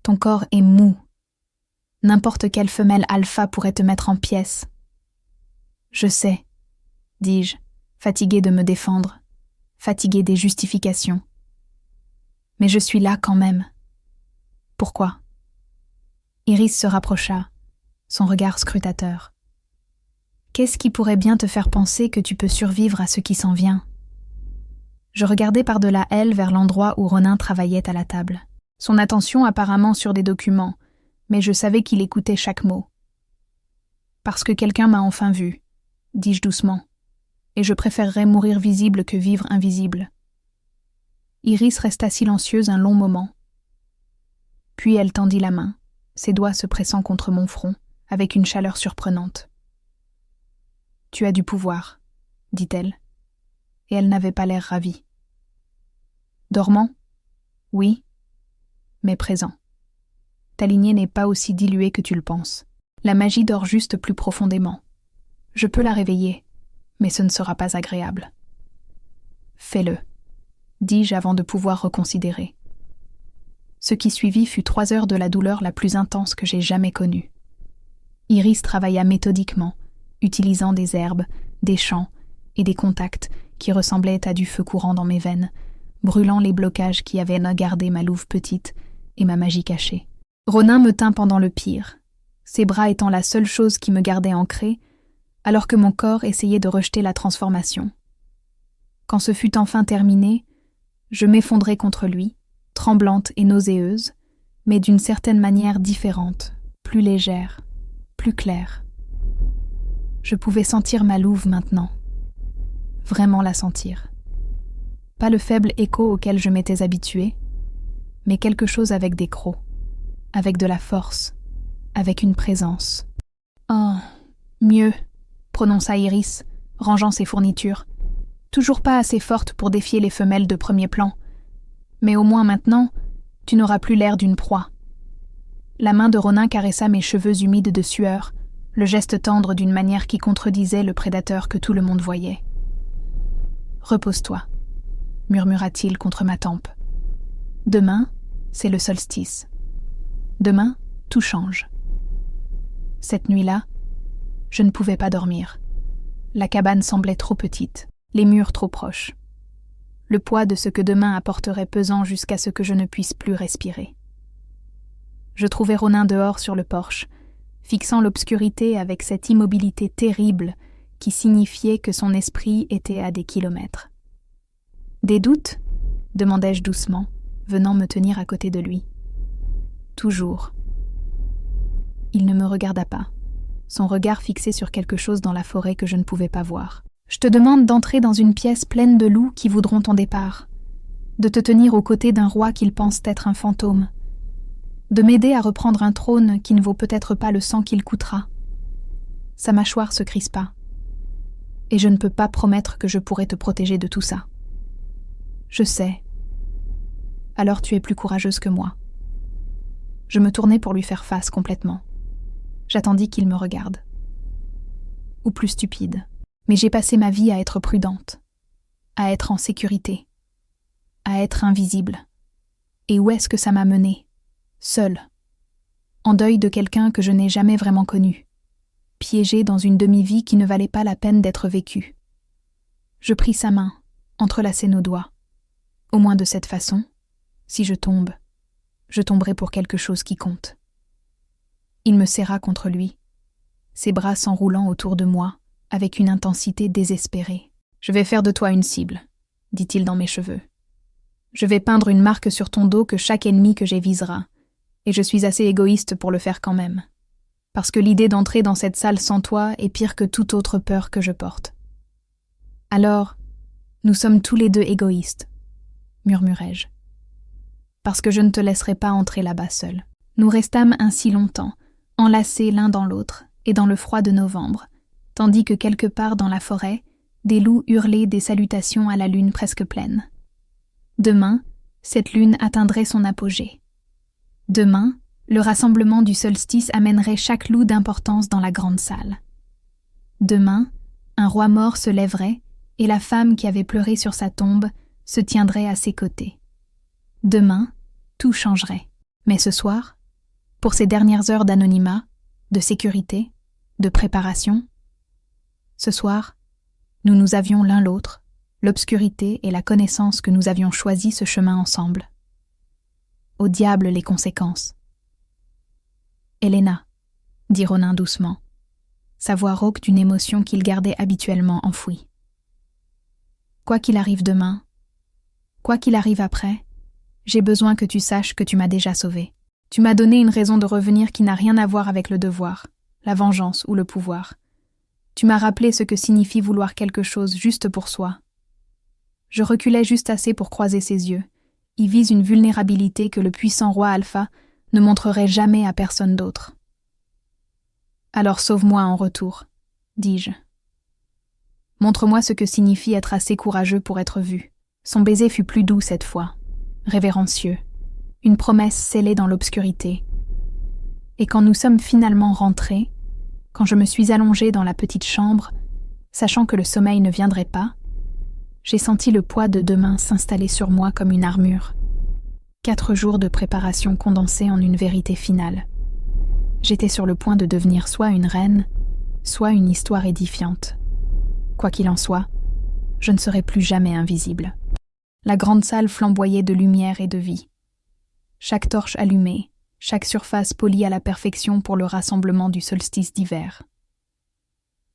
Ton corps est mou. N'importe quelle femelle alpha pourrait te mettre en pièces. »« Je sais, » dis-je, fatiguée de me défendre, fatiguée des justifications. « Mais je suis là quand même. » « Pourquoi ?» Iris se rapprocha, son regard scrutateur. « Qu'est-ce qui pourrait bien te faire penser que tu peux survivre à ce qui s'en vient ?» Je regardai par-delà elle vers l'endroit où Ronin travaillait à la table. Son attention apparemment sur des documents, mais je savais qu'il écoutait chaque mot. « Parce que quelqu'un m'a enfin vu, » dis-je doucement, « et je préférerais mourir visible que vivre invisible. » Iris resta silencieuse un long moment. Puis elle tendit la main, ses doigts se pressant contre mon front, avec une chaleur surprenante. « Tu as du pouvoir, » dit-elle, et elle n'avait pas l'air ravie. « Dormant ? Oui, mais présent. Ta lignée n'est pas aussi diluée que tu le penses. La magie dort juste plus profondément. Je peux la réveiller, mais ce ne sera pas agréable. Fais-le, dis-je avant de pouvoir reconsidérer. Ce qui suivit fut 3 heures de la douleur la plus intense que j'ai jamais connue. Iris travailla méthodiquement, utilisant des herbes, des chants et des contacts qui ressemblaient à du feu courant dans mes veines, brûlant les blocages qui avaient gardé ma louve petite et ma magie cachée. Ronin me tint pendant le pire, ses bras étant la seule chose qui me gardait ancrée, alors que mon corps essayait de rejeter la transformation. Quand ce fut enfin terminé, je m'effondrai contre lui, tremblante et nauséeuse, mais d'une certaine manière différente, plus légère, plus claire. Je pouvais sentir ma louve maintenant. Vraiment la sentir. Pas le faible écho auquel je m'étais habituée, mais quelque chose avec des crocs, avec de la force, avec une présence. « Oh, mieux », prononça Iris, rangeant ses fournitures. Toujours pas assez forte pour défier les femelles de premier plan. Mais au moins maintenant, tu n'auras plus l'air d'une proie. La main de Ronin caressa mes cheveux humides de sueur, le geste tendre d'une manière qui contredisait le prédateur que tout le monde voyait. « Repose-toi », murmura-t-il contre ma tempe. « Demain, c'est le solstice. Demain, tout change. » Cette nuit-là, je ne pouvais pas dormir. La cabane semblait trop petite, les murs trop proches. Le poids de ce que demain apporterait pesant jusqu'à ce que je ne puisse plus respirer. Je trouvai Ronin dehors sur le porche, fixant l'obscurité avec cette immobilité terrible qui signifiait que son esprit était à des kilomètres. « Des doutes ?» demandai-je doucement, venant me tenir à côté de lui. « Toujours. » Il ne me regarda pas, son regard fixé sur quelque chose dans la forêt que je ne pouvais pas voir. « Je te demande d'entrer dans une pièce pleine de loups qui voudront ton départ, de te tenir aux côtés d'un roi qu'ils pensent être un fantôme, de m'aider à reprendre un trône qui ne vaut peut-être pas le sang qu'il coûtera. Sa mâchoire se crispa. Et je ne peux pas promettre que je pourrai te protéger de tout ça. Je sais. Alors tu es plus courageuse que moi. Je me tournai pour lui faire face complètement. J'attendis qu'il me regarde. Ou plus stupide. Mais j'ai passé ma vie à être prudente, à être en sécurité, à être invisible. Et où est-ce que ça m'a menée? Seule. En deuil de quelqu'un que je n'ai jamais vraiment connu. Piégée dans une demi-vie qui ne valait pas la peine d'être vécue. Je pris sa main, entrelacai nos doigts. Au moins de cette façon, si je tombe, je tomberai pour quelque chose qui compte. Il me serra contre lui, ses bras s'enroulant autour de moi, avec une intensité désespérée. « Je vais faire de toi une cible, » dit-il dans mes cheveux. « Je vais peindre une marque sur ton dos que chaque ennemi que j'avisera, et je suis assez égoïste pour le faire quand même. Parce que l'idée d'entrer dans cette salle sans toi est pire que toute autre peur que je porte. Alors, nous sommes tous les deux égoïstes, murmurai-je. Parce que je ne te laisserai pas entrer là-bas seul. Nous restâmes ainsi longtemps, enlacés l'un dans l'autre, et dans le froid de novembre, tandis que quelque part dans la forêt, des loups hurlaient des salutations à la lune presque pleine. Demain, cette lune atteindrait son apogée. Demain, le rassemblement du solstice amènerait chaque loup d'importance dans la grande salle. Demain, un roi mort se lèverait et la femme qui avait pleuré sur sa tombe se tiendrait à ses côtés. Demain, tout changerait. Mais ce soir, pour ces dernières heures d'anonymat, de sécurité, de préparation, ce soir, nous nous avions l'un l'autre, l'obscurité et la connaissance que nous avions choisi ce chemin ensemble. Au diable les conséquences. Helena, dit Ronin doucement, sa voix rauque d'une émotion qu'il gardait habituellement enfouie. Quoi qu'il arrive demain, quoi qu'il arrive après, j'ai besoin que tu saches que tu m'as déjà sauvée. Tu m'as donné une raison de revenir qui n'a rien à voir avec le devoir, la vengeance ou le pouvoir. Tu m'as rappelé ce que signifie vouloir quelque chose juste pour soi. Je reculais juste assez pour croiser ses yeux, y vise une vulnérabilité que le puissant roi Alpha ne montrerait jamais à personne d'autre. Alors sauve-moi en retour, dis-je. Montre-moi ce que signifie être assez courageux pour être vu. Son baiser fut plus doux cette fois, révérencieux, une promesse scellée dans l'obscurité. Et quand nous sommes finalement rentrés, quand je me suis allongée dans la petite chambre, sachant que le sommeil ne viendrait pas, j'ai senti le poids de demain s'installer sur moi comme une armure. 4 jours de préparation condensés en une vérité finale. J'étais sur le point de devenir soit une reine, soit une histoire édifiante. Quoi qu'il en soit, je ne serai plus jamais invisible. La grande salle flamboyait de lumière et de vie. Chaque torche allumée, chaque surface polie à la perfection pour le rassemblement du solstice d'hiver.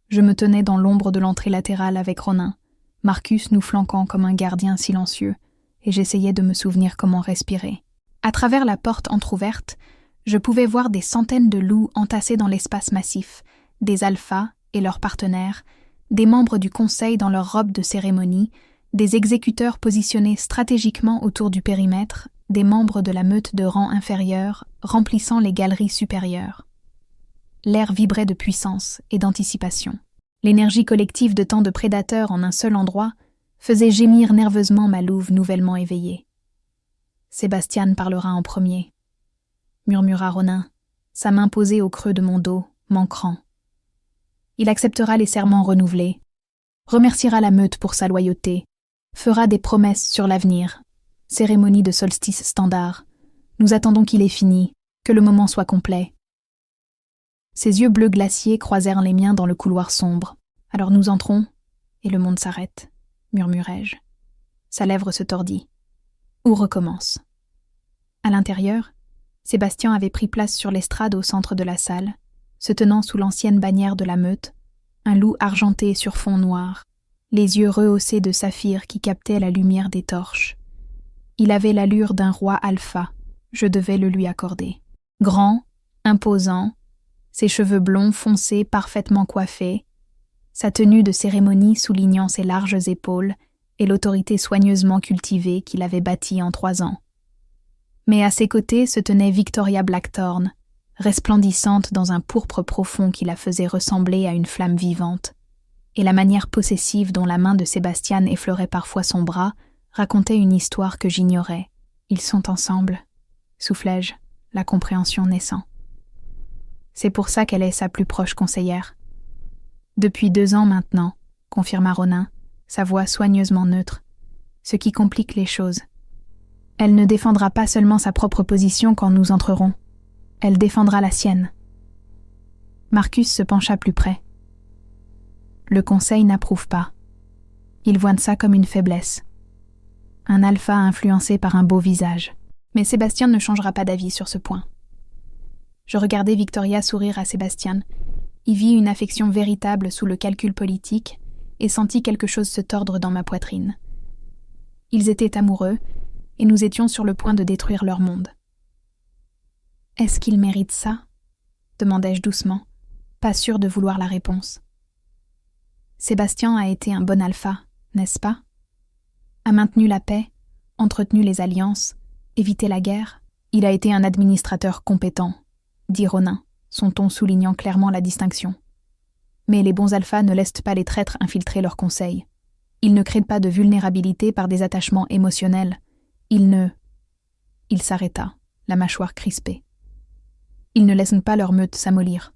Je me tenais dans l'ombre de l'entrée latérale avec Ronin, Marcus nous flanquant comme un gardien silencieux, et j'essayais de me souvenir comment respirer. À travers la porte entr'ouverte, je pouvais voir des centaines de loups entassés dans l'espace massif, des alphas et leurs partenaires, des membres du conseil dans leurs robes de cérémonie, des exécuteurs positionnés stratégiquement autour du périmètre, des membres de la meute de rang inférieur remplissant les galeries supérieures. L'air vibrait de puissance et d'anticipation. L'énergie collective de tant de prédateurs en un seul endroit faisait gémir nerveusement ma louve nouvellement éveillée. « Sébastien parlera en premier », murmura Ronin, sa main posée au creux de mon dos, m'ancrant. Il acceptera les serments renouvelés, remerciera la meute pour sa loyauté, fera des promesses sur l'avenir, cérémonie de solstice standard. Nous attendons qu'il ait fini, que le moment soit complet. Ses yeux bleus glaciers croisèrent les miens dans le couloir sombre. « Alors nous entrons, et le monde s'arrête », murmurai-je. Sa lèvre se tordit. « Ou recommence ». À l'intérieur, Sébastien avait pris place sur l'estrade au centre de la salle, se tenant sous l'ancienne bannière de la meute, un loup argenté sur fond noir, les yeux rehaussés de saphir qui captaient la lumière des torches. Il avait l'allure d'un roi alpha, je devais le lui accorder. Grand, imposant, ses cheveux blonds foncés parfaitement coiffés, sa tenue de cérémonie soulignant ses larges épaules et l'autorité soigneusement cultivée qu'il avait bâtie en 3 ans. Mais à ses côtés se tenait Victoria Blackthorne, resplendissante dans un pourpre profond qui la faisait ressembler à une flamme vivante, et la manière possessive dont la main de Sébastien effleurait parfois son bras racontait une histoire que j'ignorais. Ils sont ensemble, soufflai-je, la compréhension naissant. C'est pour ça qu'elle est sa plus proche conseillère. Depuis 2 ans maintenant, confirma Ronin, sa voix soigneusement neutre, ce qui complique les choses. Elle ne défendra pas seulement sa propre position quand nous entrerons. Elle défendra la sienne. Marcus se pencha plus près. Le conseil n'approuve pas. Il voit ça comme une faiblesse. Un alpha influencé par un beau visage. Mais Sébastien ne changera pas d'avis sur ce point. Je regardai Victoria sourire à Sébastien, y vis une affection véritable sous le calcul politique et sentis quelque chose se tordre dans ma poitrine. Ils étaient amoureux et nous étions sur le point de détruire leur monde. « Est-ce qu'il mérite ça ?» demandai-je doucement, pas sûre de vouloir la réponse. Sébastien a été un bon alpha, n'est-ce pas? A maintenu la paix, entretenu les alliances, évité la guerre. Il a été un administrateur compétent, dit Ronin, son ton soulignant clairement la distinction. Mais les bons alphas ne laissent pas les traîtres infiltrer leurs conseils. Ils ne créent pas de vulnérabilité par des attachements émotionnels. Il s'arrêta, la mâchoire crispée. Ils ne laissent pas leur meute s'amollir.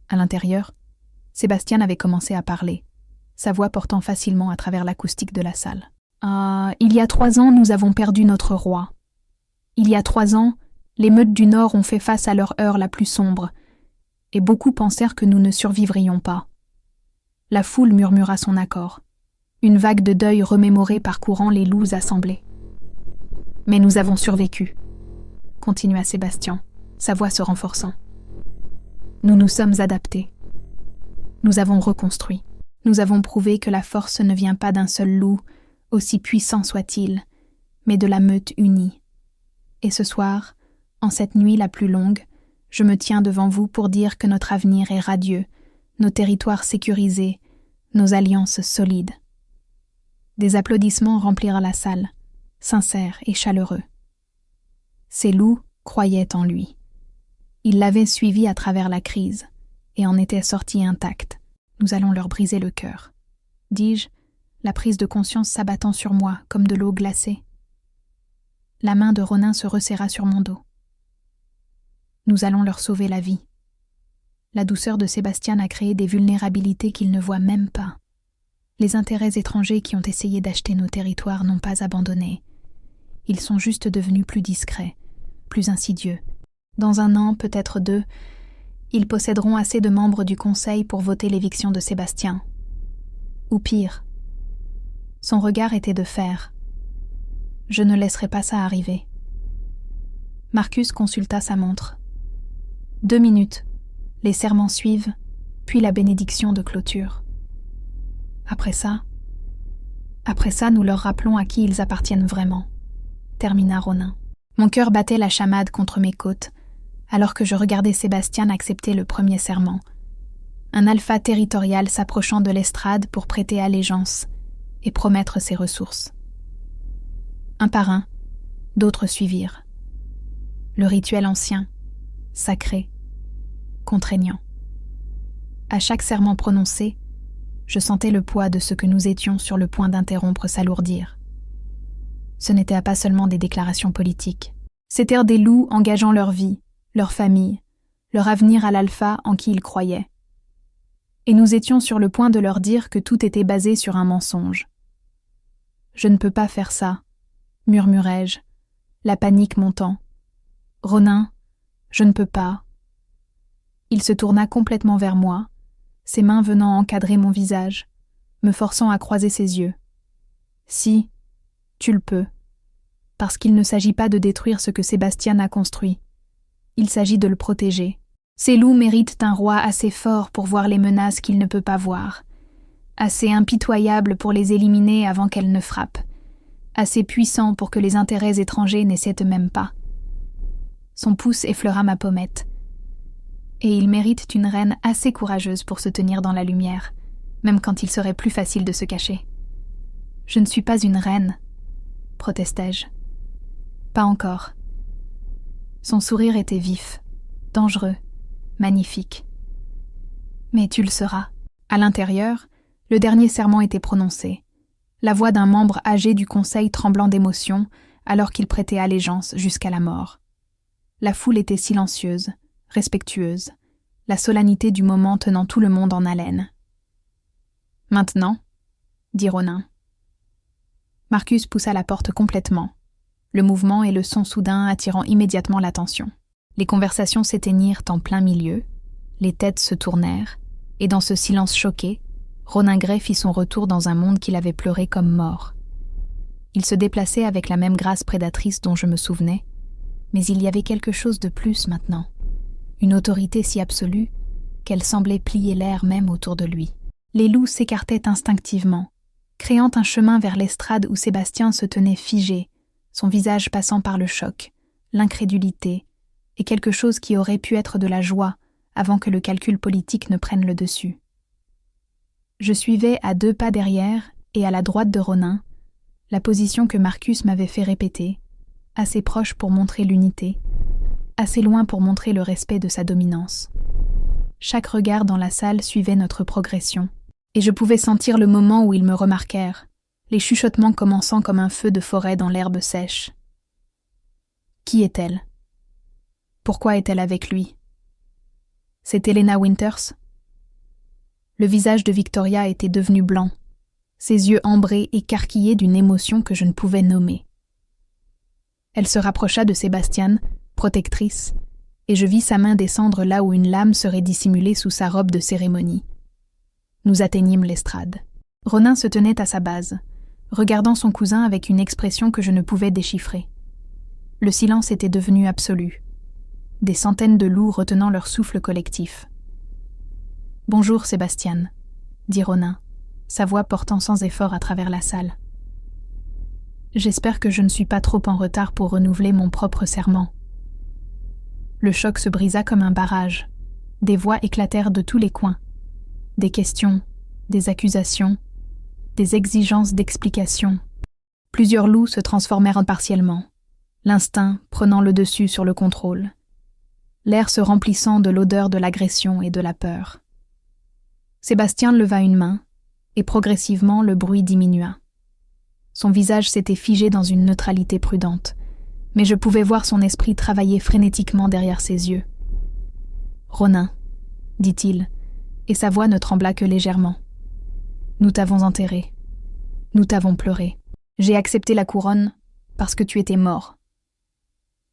À l'intérieur, Sébastien avait commencé à parler, sa voix portant facilement à travers l'acoustique de la salle. « il y a 3 ans, nous avons perdu notre roi. Il y a 3 ans, les meutes du Nord ont fait face à leur heure la plus sombre, et beaucoup pensèrent que nous ne survivrions pas. La foule murmura son accord. Une vague de deuil remémorée parcourant les loups assemblés. Mais nous avons survécu, continua Sébastien, sa voix se renforçant. Nous nous sommes adaptés. Nous avons reconstruit. Nous avons prouvé que la force ne vient pas d'un seul loup, aussi puissant soit-il, mais de la meute unie. Et ce soir, en cette nuit la plus longue, je me tiens devant vous pour dire que notre avenir est radieux, nos territoires sécurisés, nos alliances solides. » Des applaudissements remplirent la salle, sincères et chaleureux. Ces loups croyaient en lui. Ils l'avaient suivi à travers la crise et en étaient sortis intacts. Nous allons leur briser le cœur, dis-je, la prise de conscience s'abattant sur moi comme de l'eau glacée. La main de Ronin se resserra sur mon dos. Nous allons leur sauver la vie. La douceur de Sébastien a créé des vulnérabilités qu'ils ne voient même pas. Les intérêts étrangers qui ont essayé d'acheter nos territoires n'ont pas abandonné. Ils sont juste devenus plus discrets, plus insidieux. Dans 1 an, peut-être 2, ils posséderont assez de membres du Conseil pour voter l'éviction de Sébastien. Ou pire. Son regard était de fer. Je ne laisserai pas ça arriver. Marcus consulta sa montre. 2 minutes. Les serments suivent, puis la bénédiction de clôture. Après ça, nous leur rappelons à qui ils appartiennent vraiment, termina Ronin. Mon cœur battait la chamade contre mes côtes, alors que je regardais Sébastien accepter le premier serment. Un alpha territorial s'approchant de l'estrade pour prêter allégeance et promettre ses ressources. Un par un, d'autres suivirent. Le rituel ancien, sacré, contraignant. À chaque serment prononcé, je sentais le poids de ce que nous étions sur le point d'interrompre s'alourdir. Ce n'étaient pas seulement des déclarations politiques. C'étaient des loups engageant leur vie, leur famille, leur avenir à l'alpha en qui ils croyaient. Et nous étions sur le point de leur dire que tout était basé sur un mensonge. « Je ne peux pas faire ça », murmurai-je, la panique montant. « Ronin, je ne peux pas. » Il se tourna complètement vers moi, ses mains venant encadrer mon visage, me forçant à croiser ses yeux. « Si, tu le peux, parce qu'il ne s'agit pas de détruire ce que Sébastien a construit. Il s'agit de le protéger. Ces loups méritent un roi assez fort pour voir les menaces qu'il ne peut pas voir, assez impitoyable pour les éliminer avant qu'elles ne frappent, assez puissant pour que les intérêts étrangers n'essaient même pas. » Son pouce effleura ma pommette. Et ils méritent une reine assez courageuse pour se tenir dans la lumière, même quand il serait plus facile de se cacher. « Je ne suis pas une reine, protestai-je. Pas encore, Son sourire était vif, dangereux, magnifique. Mais tu le seras. À l'intérieur, le dernier serment était prononcé. La voix d'un membre âgé du conseil tremblant d'émotion alors qu'il prêtait allégeance jusqu'à la mort. La foule était silencieuse, respectueuse, la solennité du moment tenant tout le monde en haleine. « Maintenant » dit Ronin. Marcus poussa la porte complètement, le mouvement et le son soudain attirant immédiatement l'attention. Les conversations s'éteignirent en plein milieu, les têtes se tournèrent, et dans ce silence choqué, Ronin Gray fit son retour dans un monde qu'il avait pleuré comme mort. Il se déplaçait avec la même grâce prédatrice dont je me souvenais, mais il y avait quelque chose de plus maintenant, une autorité si absolue qu'elle semblait plier l'air même autour de lui. Les loups s'écartaient instinctivement, créant un chemin vers l'estrade où Sébastien se tenait figé, son visage passant par le choc, l'incrédulité, et quelque chose qui aurait pu être de la joie avant que le calcul politique ne prenne le dessus. Je suivais à 2 pas derrière et à la droite de Ronin, la position que Marcus m'avait fait répéter, assez proche pour montrer l'unité, assez loin pour montrer le respect de sa dominance. Chaque regard dans la salle suivait notre progression, et je pouvais sentir le moment où ils me remarquèrent, les chuchotements commençant comme un feu de forêt dans l'herbe sèche. Qui est-elle? Pourquoi est-elle avec lui? C'est Helena Winters? Le visage de Victoria était devenu blanc, ses yeux ambrés écarquillés d'une émotion que je ne pouvais nommer. Elle se rapprocha de Sébastien, protectrice, et je vis sa main descendre là où une lame serait dissimulée sous sa robe de cérémonie. Nous atteignîmes l'estrade. Ronin se tenait à sa base, regardant son cousin avec une expression que je ne pouvais déchiffrer. Le silence était devenu absolu. Des centaines de loups retenant leur souffle collectif. « Bonjour, Sébastien », dit Ronin, sa voix portant sans effort à travers la salle. « J'espère que je ne suis pas trop en retard pour renouveler mon propre serment. » Le choc se brisa comme un barrage. Des voix éclatèrent de tous les coins. Des questions, des accusations, des exigences d'explications. Plusieurs loups se transformèrent partiellement, l'instinct prenant le dessus sur le contrôle, l'air se remplissant de l'odeur de l'agression et de la peur. Sébastien leva une main, et progressivement le bruit diminua. Son visage s'était figé dans une neutralité prudente, mais je pouvais voir son esprit travailler frénétiquement derrière ses yeux. « Ronin, » dit-il, et sa voix ne trembla que légèrement. « Nous t'avons enterré. Nous t'avons pleuré. J'ai accepté la couronne parce que tu étais mort.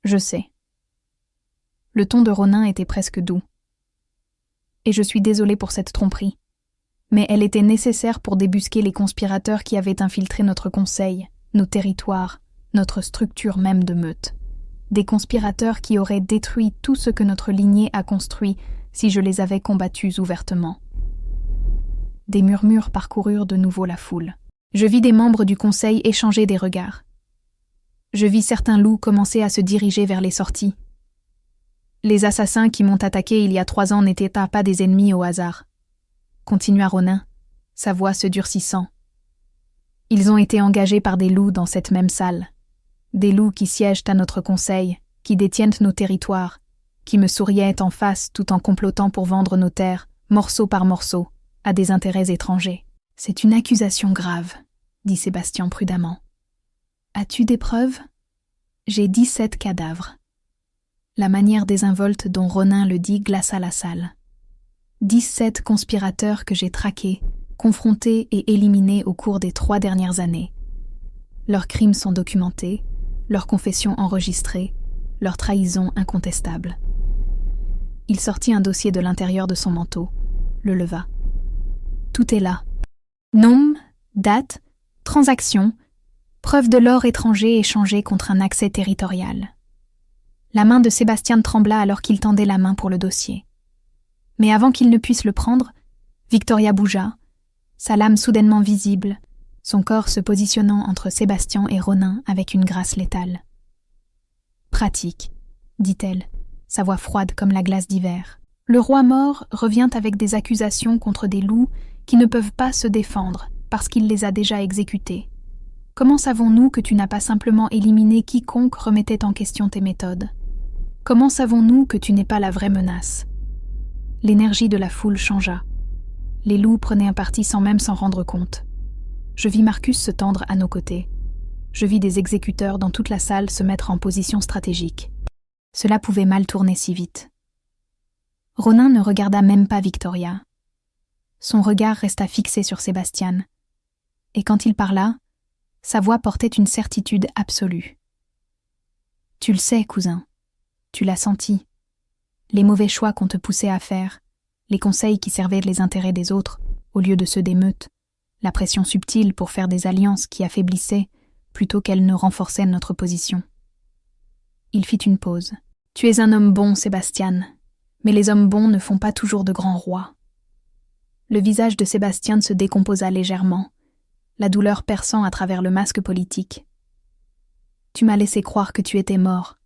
Je sais. » Le ton de Ronin était presque doux. « Et je suis désolé pour cette tromperie. Mais elle était nécessaire pour débusquer les conspirateurs qui avaient infiltré notre conseil, nos territoires, notre structure même de meute. Des conspirateurs qui auraient détruit tout ce que notre lignée a construit si je les avais combattus ouvertement. » Des murmures parcoururent de nouveau la foule. Je vis des membres du conseil échanger des regards. Je vis certains loups commencer à se diriger vers les sorties. Les assassins qui m'ont attaqué il y a 3 ans n'étaient pas des ennemis au hasard. Continua Ronin, sa voix se durcissant. Ils ont été engagés par des loups dans cette même salle. Des loups qui siègent à notre conseil, qui détiennent nos territoires, qui me souriaient en face tout en complotant pour vendre nos terres, morceau par morceau, à des intérêts étrangers. « C'est une accusation grave, » dit Sébastien prudemment. « As-tu des preuves ? J'ai 17 cadavres. » La manière désinvolte dont Ronin le dit glaça la salle. 17 conspirateurs que j'ai traqués, confrontés et éliminés au cours des 3 dernières années. Leurs crimes sont documentés, leurs confessions enregistrées, leurs trahisons incontestables. Il sortit un dossier de l'intérieur de son manteau, le leva. Tout est là. Nom, date, transaction, preuve de l'or étranger échangé contre un accès territorial. La main de Sébastien trembla alors qu'il tendait la main pour le dossier. Mais avant qu'il ne puisse le prendre, Victoria bougea, sa lame soudainement visible, son corps se positionnant entre Sébastien et Ronin avec une grâce létale. « Pratique, » dit-elle, sa voix froide comme la glace d'hiver. « Le roi mort revient avec des accusations contre des loups qui ne peuvent pas se défendre parce qu'il les a déjà exécutés. Comment savons-nous que tu n'as pas simplement éliminé quiconque remettait en question tes méthodes ? Comment savons-nous que tu n'es pas la vraie menace ? L'énergie de la foule changea. Les loups prenaient un parti sans même s'en rendre compte. Je vis Marcus se tendre à nos côtés. Je vis des exécuteurs dans toute la salle se mettre en position stratégique. Cela pouvait mal tourner si vite. Ronin ne regarda même pas Victoria. Son regard resta fixé sur Sébastien. Et quand il parla, sa voix portait une certitude absolue. « Tu le sais, cousin. Tu l'as senti. Les mauvais choix qu'on te poussait à faire, les conseils qui servaient les intérêts des autres au lieu de ceux des meutes, la pression subtile pour faire des alliances qui affaiblissaient plutôt qu'elles ne renforçaient notre position. » Il fit une pause. « Tu es un homme bon, Sébastien, mais les hommes bons ne font pas toujours de grands rois. » Le visage de Sébastien se décomposa légèrement, la douleur perçant à travers le masque politique. « Tu m'as laissé croire que tu étais mort.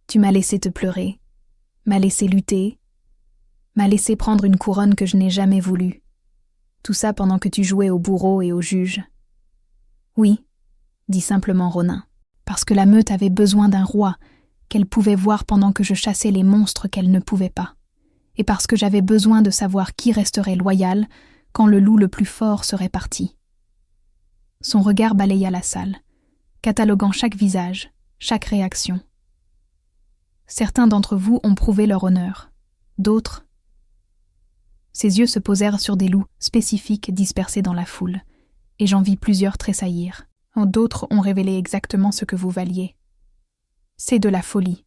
Tu m'as laissé te pleurer, m'as laissé lutter, m'as laissé prendre une couronne que je n'ai jamais voulu. Tout ça pendant que tu jouais au bourreau et au juge. »« Oui, » dit simplement Ronin, « parce que la meute avait besoin d'un roi qu'elle pouvait voir pendant que je chassais les monstres qu'elle ne pouvait pas, et parce que j'avais besoin de savoir qui resterait loyal quand le loup le plus fort serait parti. » Son regard balaya la salle, cataloguant chaque visage, chaque réaction. Certains d'entre vous ont prouvé leur honneur, d'autres. Ses yeux se posèrent sur des loups spécifiques dispersés dans la foule, et j'en vis plusieurs tressaillir. D'autres ont révélé exactement ce que vous valiez. C'est de la folie,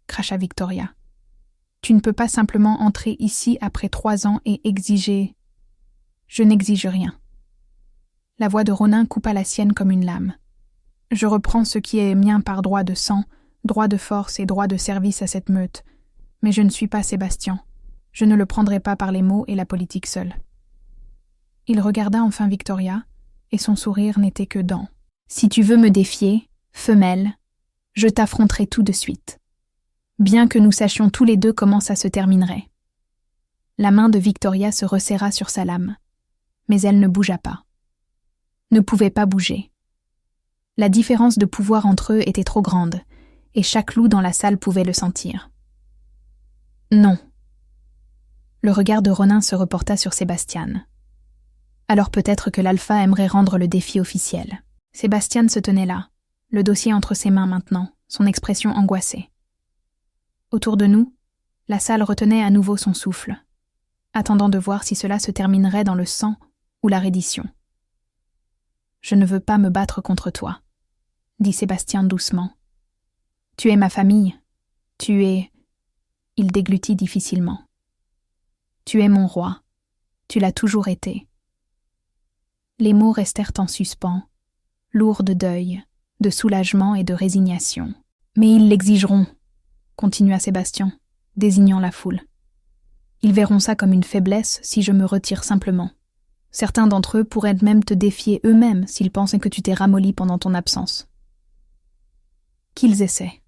cracha Victoria. Tu ne peux pas simplement entrer ici après 3 ans et exiger... Je n'exige rien. La voix de Ronin coupa la sienne comme une lame. Je reprends ce qui est mien par droit de sang, droit de force et droit de service à cette meute, mais je ne suis pas Sébastien. Je ne le prendrai pas par les mots et la politique seule. Il regarda enfin Victoria, et son sourire n'était que dents. Si tu veux me défier, femelle, je t'affronterai tout de suite. Bien que nous sachions tous les deux comment ça se terminerait. La main de Victoria se resserra sur sa lame, mais elle ne bougea pas. Ne pouvait pas bouger. La différence de pouvoir entre eux était trop grande, et chaque loup dans la salle pouvait le sentir. Non. Le regard de Ronin se reporta sur Sébastien. Alors peut-être que l'Alpha aimerait rendre le défi officiel. Sébastien se tenait là, le dossier entre ses mains maintenant, son expression angoissée. Autour de nous, la salle retenait à nouveau son souffle, attendant de voir si cela se terminerait dans le sang ou la reddition. « Je ne veux pas me battre contre toi, » dit Sébastien doucement. « Tu es ma famille, tu es... » Il déglutit difficilement. « Tu es mon roi, tu l'as toujours été. » Les mots restèrent en suspens, lourds de deuil, de soulagement et de résignation. « Mais ils l'exigeront, » continua Sébastien, désignant la foule. « Ils verront ça comme une faiblesse si je me retire simplement. Certains d'entre eux pourraient même te défier eux-mêmes s'ils pensaient que tu t'es ramolli pendant ton absence. » Qu'ils essaient.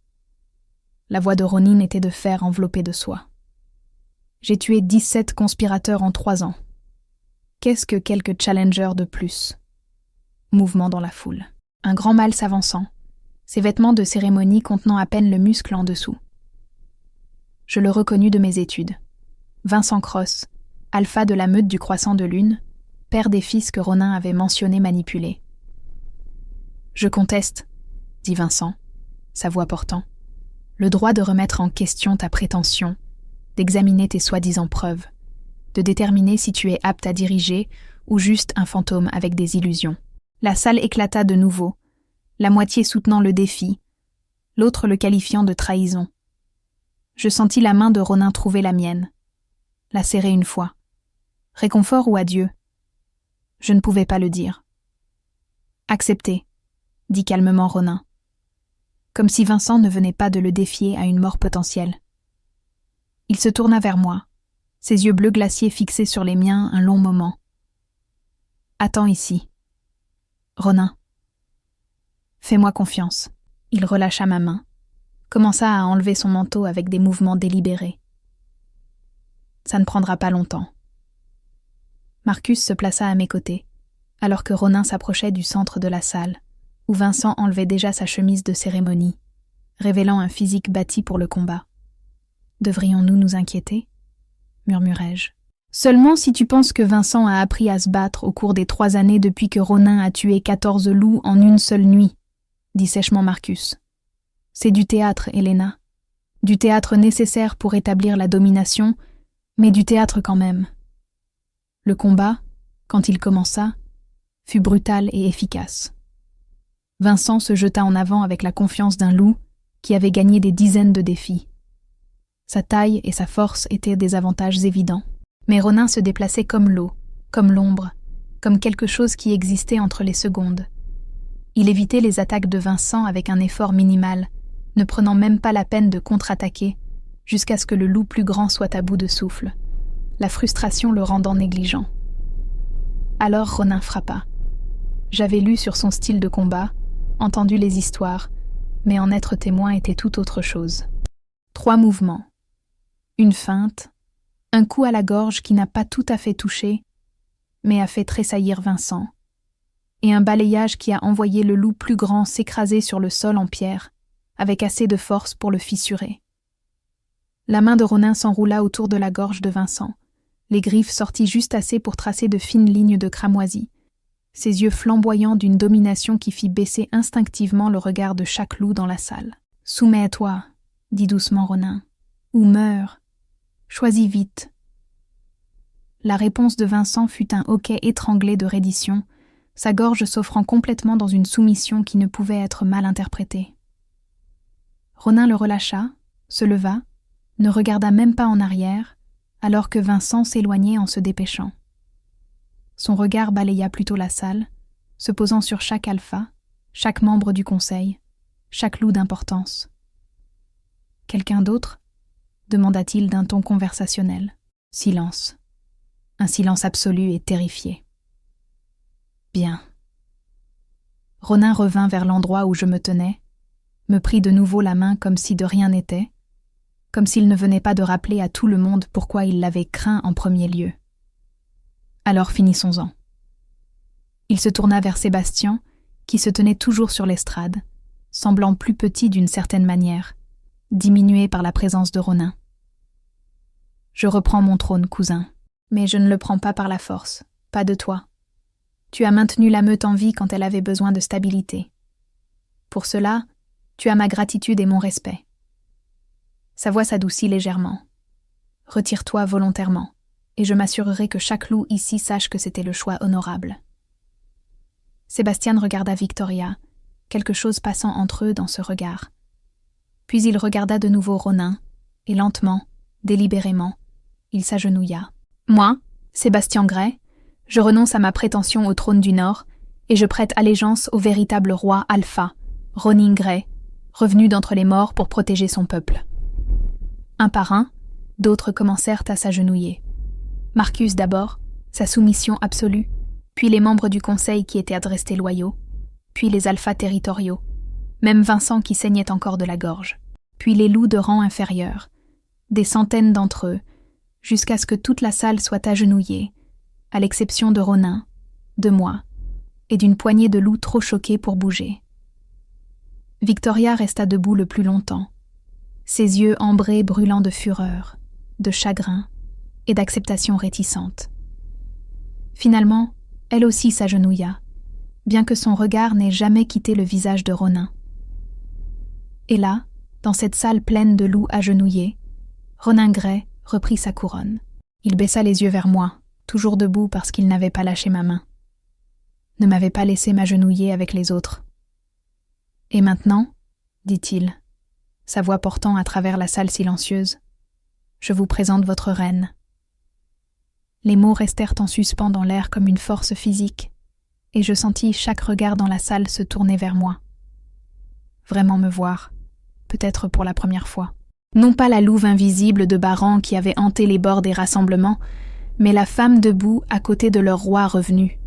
La voix de Ronin était de fer enveloppé de soie. « J'ai tué 17 conspirateurs en 3 ans. Qu'est-ce que quelques challengers de plus ?» Mouvement dans la foule. Un grand mâle s'avançant, ses vêtements de cérémonie contenant à peine le muscle en dessous. Je le reconnus de mes études. Vincent Cross, alpha de la meute du Croissant de Lune, père des fils que Ronin avait mentionné manipuler. « Je conteste, » dit Vincent, sa voix portant, « le droit de remettre en question ta prétention, d'examiner tes soi-disant preuves, de déterminer si tu es apte à diriger ou juste un fantôme avec des illusions. » La salle éclata de nouveau, la moitié soutenant le défi, l'autre le qualifiant de trahison. Je sentis la main de Ronin trouver la mienne, la serrer une fois. Réconfort ou adieu? Je ne pouvais pas le dire. Accepté, dit calmement Ronin, comme si Vincent ne venait pas de le défier à une mort potentielle. Il se tourna vers moi, ses yeux bleus glaciers fixés sur les miens un long moment. Attends ici. Ronin. Fais-moi confiance. Il relâcha ma main, commença à enlever son manteau avec des mouvements délibérés. Ça ne prendra pas longtemps. Marcus se plaça à mes côtés, alors que Ronin s'approchait du centre de la salle, où Vincent enlevait déjà sa chemise de cérémonie, révélant un physique bâti pour le combat. Devrions-nous nous inquiéter ? Murmurai-je. Seulement si tu penses que Vincent a appris à se battre au cours des 3 années depuis que Ronin a tué 14 loups en une seule nuit, dit sèchement Marcus. C'est du théâtre, Helena. Du théâtre nécessaire pour établir la domination, mais du théâtre quand même. Le combat, quand il commença, fut brutal et efficace. Vincent se jeta en avant avec la confiance d'un loup qui avait gagné des dizaines de défis. Sa taille et sa force étaient des avantages évidents. Mais Ronin se déplaçait comme l'eau, comme l'ombre, comme quelque chose qui existait entre les secondes. Il évitait les attaques de Vincent avec un effort minimal, ne prenant même pas la peine de contre-attaquer, jusqu'à ce que le loup plus grand soit à bout de souffle, la frustration le rendant négligent. Alors Ronin frappa. J'avais lu sur son style de combat, entendu les histoires, mais en être témoin était tout autre chose. 3 mouvements. Une feinte, un coup à la gorge qui n'a pas tout à fait touché, mais a fait tressaillir Vincent, et un balayage qui a envoyé le loup plus grand s'écraser sur le sol en pierre, avec assez de force pour le fissurer. La main de Ronin s'enroula autour de la gorge de Vincent, les griffes sorties juste assez pour tracer de fines lignes de cramoisie, ses yeux flamboyants d'une domination qui fit baisser instinctivement le regard de chaque loup dans la salle. « Soumets-toi », dit doucement Ronin, « ou meurs. Choisis vite. » La réponse de Vincent fut un hoquet étranglé de reddition, sa gorge s'offrant complètement dans une soumission qui ne pouvait être mal interprétée. Ronin le relâcha, se leva, ne regarda même pas en arrière, alors que Vincent s'éloignait en se dépêchant. Son regard balaya plutôt la salle, se posant sur chaque alpha, chaque membre du conseil, chaque loup d'importance. « Quelqu'un d'autre ?» demanda-t-il d'un ton conversationnel. Silence. Un silence absolu et terrifié. Bien. Ronin revint vers l'endroit où je me tenais, me prit de nouveau la main comme si de rien n'était, comme s'il ne venait pas de rappeler à tout le monde pourquoi il l'avait craint en premier lieu. Alors finissons-en. Il se tourna vers Sébastien, qui se tenait toujours sur l'estrade, semblant plus petit d'une certaine manière, diminué par la présence de Ronin. « Je reprends mon trône, cousin, mais je ne le prends pas par la force, pas de toi. Tu as maintenu la meute en vie quand elle avait besoin de stabilité. Pour cela, tu as ma gratitude et mon respect. » Sa voix s'adoucit légèrement. « Retire-toi volontairement, et je m'assurerai que chaque loup ici sache que c'était le choix honorable. » Sébastien regarda Victoria, quelque chose passant entre eux dans ce regard. Puis il regarda de nouveau Ronin, et lentement, délibérément, il s'agenouilla. « Moi, Sébastien Gray, je renonce à ma prétention au trône du Nord, et je prête allégeance au véritable roi Alpha, Ronin Gray, revenu d'entre les morts pour protéger son peuple. » Un par un, d'autres commencèrent à s'agenouiller. Marcus d'abord, sa soumission absolue, puis les membres du conseil qui étaient restés loyaux, puis les alphas territoriaux, même Vincent qui saignait encore de la gorge, puis les loups de rang inférieur, des centaines d'entre eux, jusqu'à ce que toute la salle soit agenouillée, à l'exception de Ronin, de moi, et d'une poignée de loups trop choqués pour bouger. Victoria resta debout le plus longtemps, ses yeux ambrés brûlant de fureur, de chagrin et d'acceptation réticente. Finalement, elle aussi s'agenouilla, bien que son regard n'ait jamais quitté le visage de Ronin. Et là, dans cette salle pleine de loups agenouillés, Ronin Gray reprit sa couronne. Il baissa les yeux vers moi, toujours debout parce qu'il n'avait pas lâché ma main. Ne m'avait pas laissé m'agenouiller avec les autres. « Et maintenant, dit-il, sa voix portant à travers la salle silencieuse, je vous présente votre reine. » Les mots restèrent en suspens dans l'air comme une force physique, et je sentis chaque regard dans la salle se tourner vers moi. Vraiment me voir, peut-être pour la première fois. Non pas la louve invisible de Baran qui avait hanté les bords des rassemblements, mais la femme debout à côté de leur roi revenu.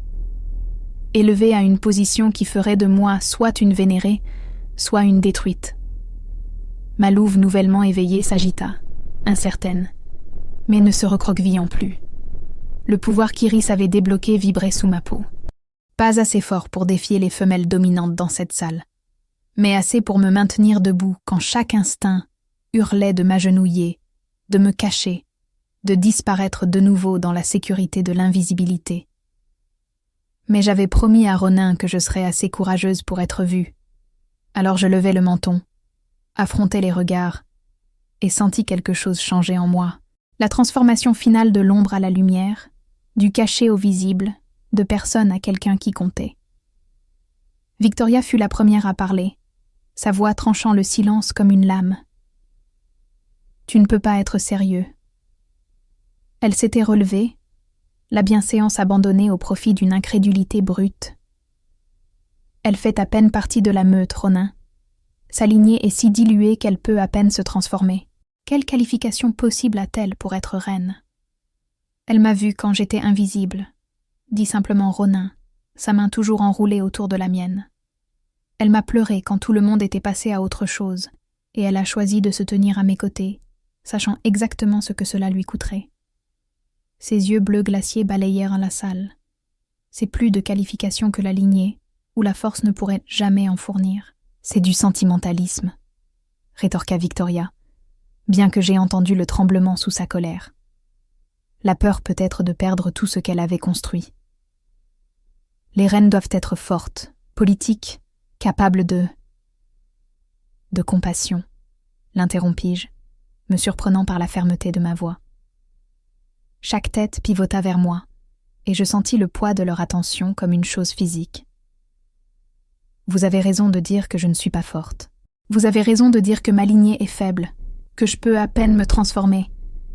Élevée à une position qui ferait de moi soit une vénérée, soit une détruite. Ma louve nouvellement éveillée s'agita, incertaine, mais ne se recroquevillant plus. Le pouvoir qu'Iris avait débloqué vibrait sous ma peau. Pas assez fort pour défier les femelles dominantes dans cette salle, mais assez pour me maintenir debout quand chaque instinct hurlait de m'agenouiller de me cacher, de disparaître de nouveau dans la sécurité de l'invisibilité. Mais j'avais promis à Ronin que je serais assez courageuse pour être vue. Alors je levai le menton, affrontai les regards, et sentis quelque chose changer en moi. La transformation finale de l'ombre à la lumière, du caché au visible, de personne à quelqu'un qui comptait. Victoria fut la première à parler, sa voix tranchant le silence comme une lame. « Tu ne peux pas être sérieux. » Elle s'était relevée, la bienséance abandonnée au profit d'une incrédulité brute. Elle fait à peine partie de la meute, Ronin. Sa lignée est si diluée qu'elle peut à peine se transformer. Quelle qualification possible a-t-elle pour être reine? Elle m'a vue quand j'étais invisible, dit simplement Ronin, sa main toujours enroulée autour de la mienne. Elle m'a pleuré quand tout le monde était passé à autre chose, et elle a choisi de se tenir à mes côtés, sachant exactement ce que cela lui coûterait. Ses yeux bleus glaciers balayèrent la salle. C'est plus de qualification que la lignée, où la force ne pourrait jamais en fournir. C'est du sentimentalisme, rétorqua Victoria, bien que j'aie entendu le tremblement sous sa colère. La peur peut-être de perdre tout ce qu'elle avait construit. Les reines doivent être fortes, politiques, capables de compassion, l'interrompis-je, me surprenant par la fermeté de ma voix. Chaque tête pivota vers moi, et je sentis le poids de leur attention comme une chose physique. Vous avez raison de dire que je ne suis pas forte. Vous avez raison de dire que ma lignée est faible, que je peux à peine me transformer,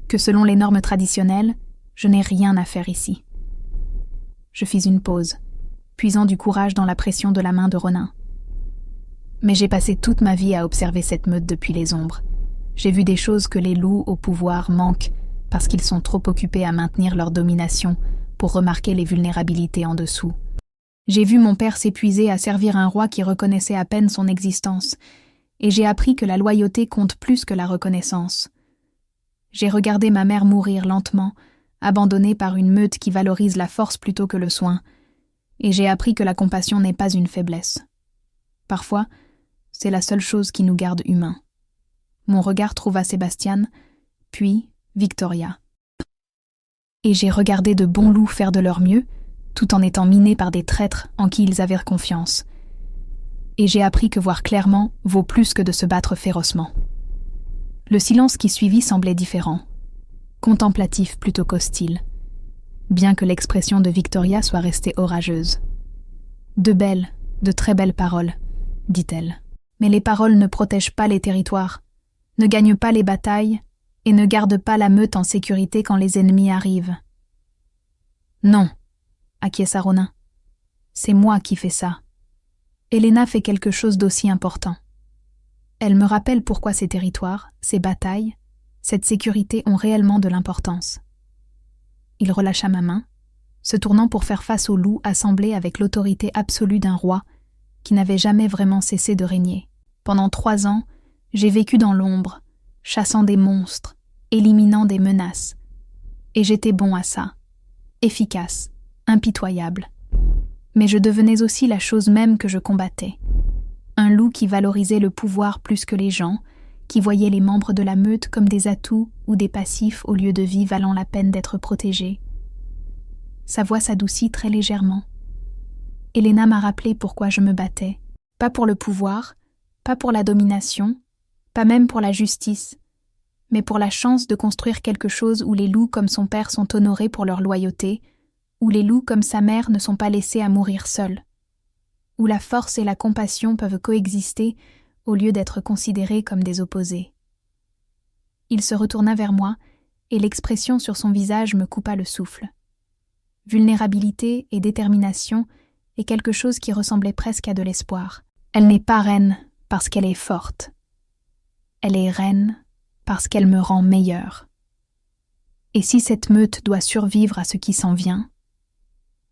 que selon les normes traditionnelles, je n'ai rien à faire ici. Je fis une pause, puisant du courage dans la pression de la main de Ronin. Mais j'ai passé toute ma vie à observer cette meute depuis les ombres. J'ai vu des choses que les loups au pouvoir manquent parce qu'ils sont trop occupés à maintenir leur domination pour remarquer les vulnérabilités en dessous. J'ai vu mon père s'épuiser à servir un roi qui reconnaissait à peine son existence, et j'ai appris que la loyauté compte plus que la reconnaissance. J'ai regardé ma mère mourir lentement, abandonnée par une meute qui valorise la force plutôt que le soin, et j'ai appris que la compassion n'est pas une faiblesse. Parfois, c'est la seule chose qui nous garde humains. Mon regard trouva Sébastien, puis Victoria. Et j'ai regardé de bons loups faire de leur mieux, tout en étant minés par des traîtres en qui ils avaient confiance. Et j'ai appris que voir clairement vaut plus que de se battre férocement. Le silence qui suivit semblait différent, contemplatif plutôt qu'hostile, bien que l'expression de Victoria soit restée orageuse. De très belles paroles, dit-elle. Mais les paroles ne protègent pas les territoires, ne gagnent pas les batailles et ne gardent pas la meute en sécurité quand les ennemis arrivent. Non, acquiesça Ronin. C'est moi qui fais ça. Elena fait quelque chose d'aussi important. Elle me rappelle pourquoi ces territoires, ces batailles, cette sécurité ont réellement de l'importance. Il relâcha ma main, se tournant pour faire face aux loups assemblés avec l'autorité absolue d'un roi qui n'avait jamais vraiment cessé de régner. Pendant 3 ans, j'ai vécu dans l'ombre, chassant des monstres, éliminant des menaces. Et j'étais bon à ça, efficace, impitoyable. Mais je devenais aussi la chose même que je combattais. Un loup qui valorisait le pouvoir plus que les gens, qui voyait les membres de la meute comme des atouts ou des passifs au lieu de vie valant la peine d'être protégés. Sa voix s'adoucit très légèrement. Elena m'a rappelé pourquoi je me battais. Pas pour le pouvoir, pas pour la domination, pas même pour la justice, mais pour la chance de construire quelque chose où les loups comme son père sont honorés pour leur loyauté, où les loups comme sa mère ne sont pas laissés à mourir seuls, où la force et la compassion peuvent coexister au lieu d'être considérés comme des opposés. Il se retourna vers moi, et l'expression sur son visage me coupa le souffle. Vulnérabilité et détermination est quelque chose qui ressemblait presque à de l'espoir. Elle n'est pas reine parce qu'elle est forte. Elle est reine parce qu'elle me rend meilleure. Et si cette meute doit survivre à ce qui s'en vient,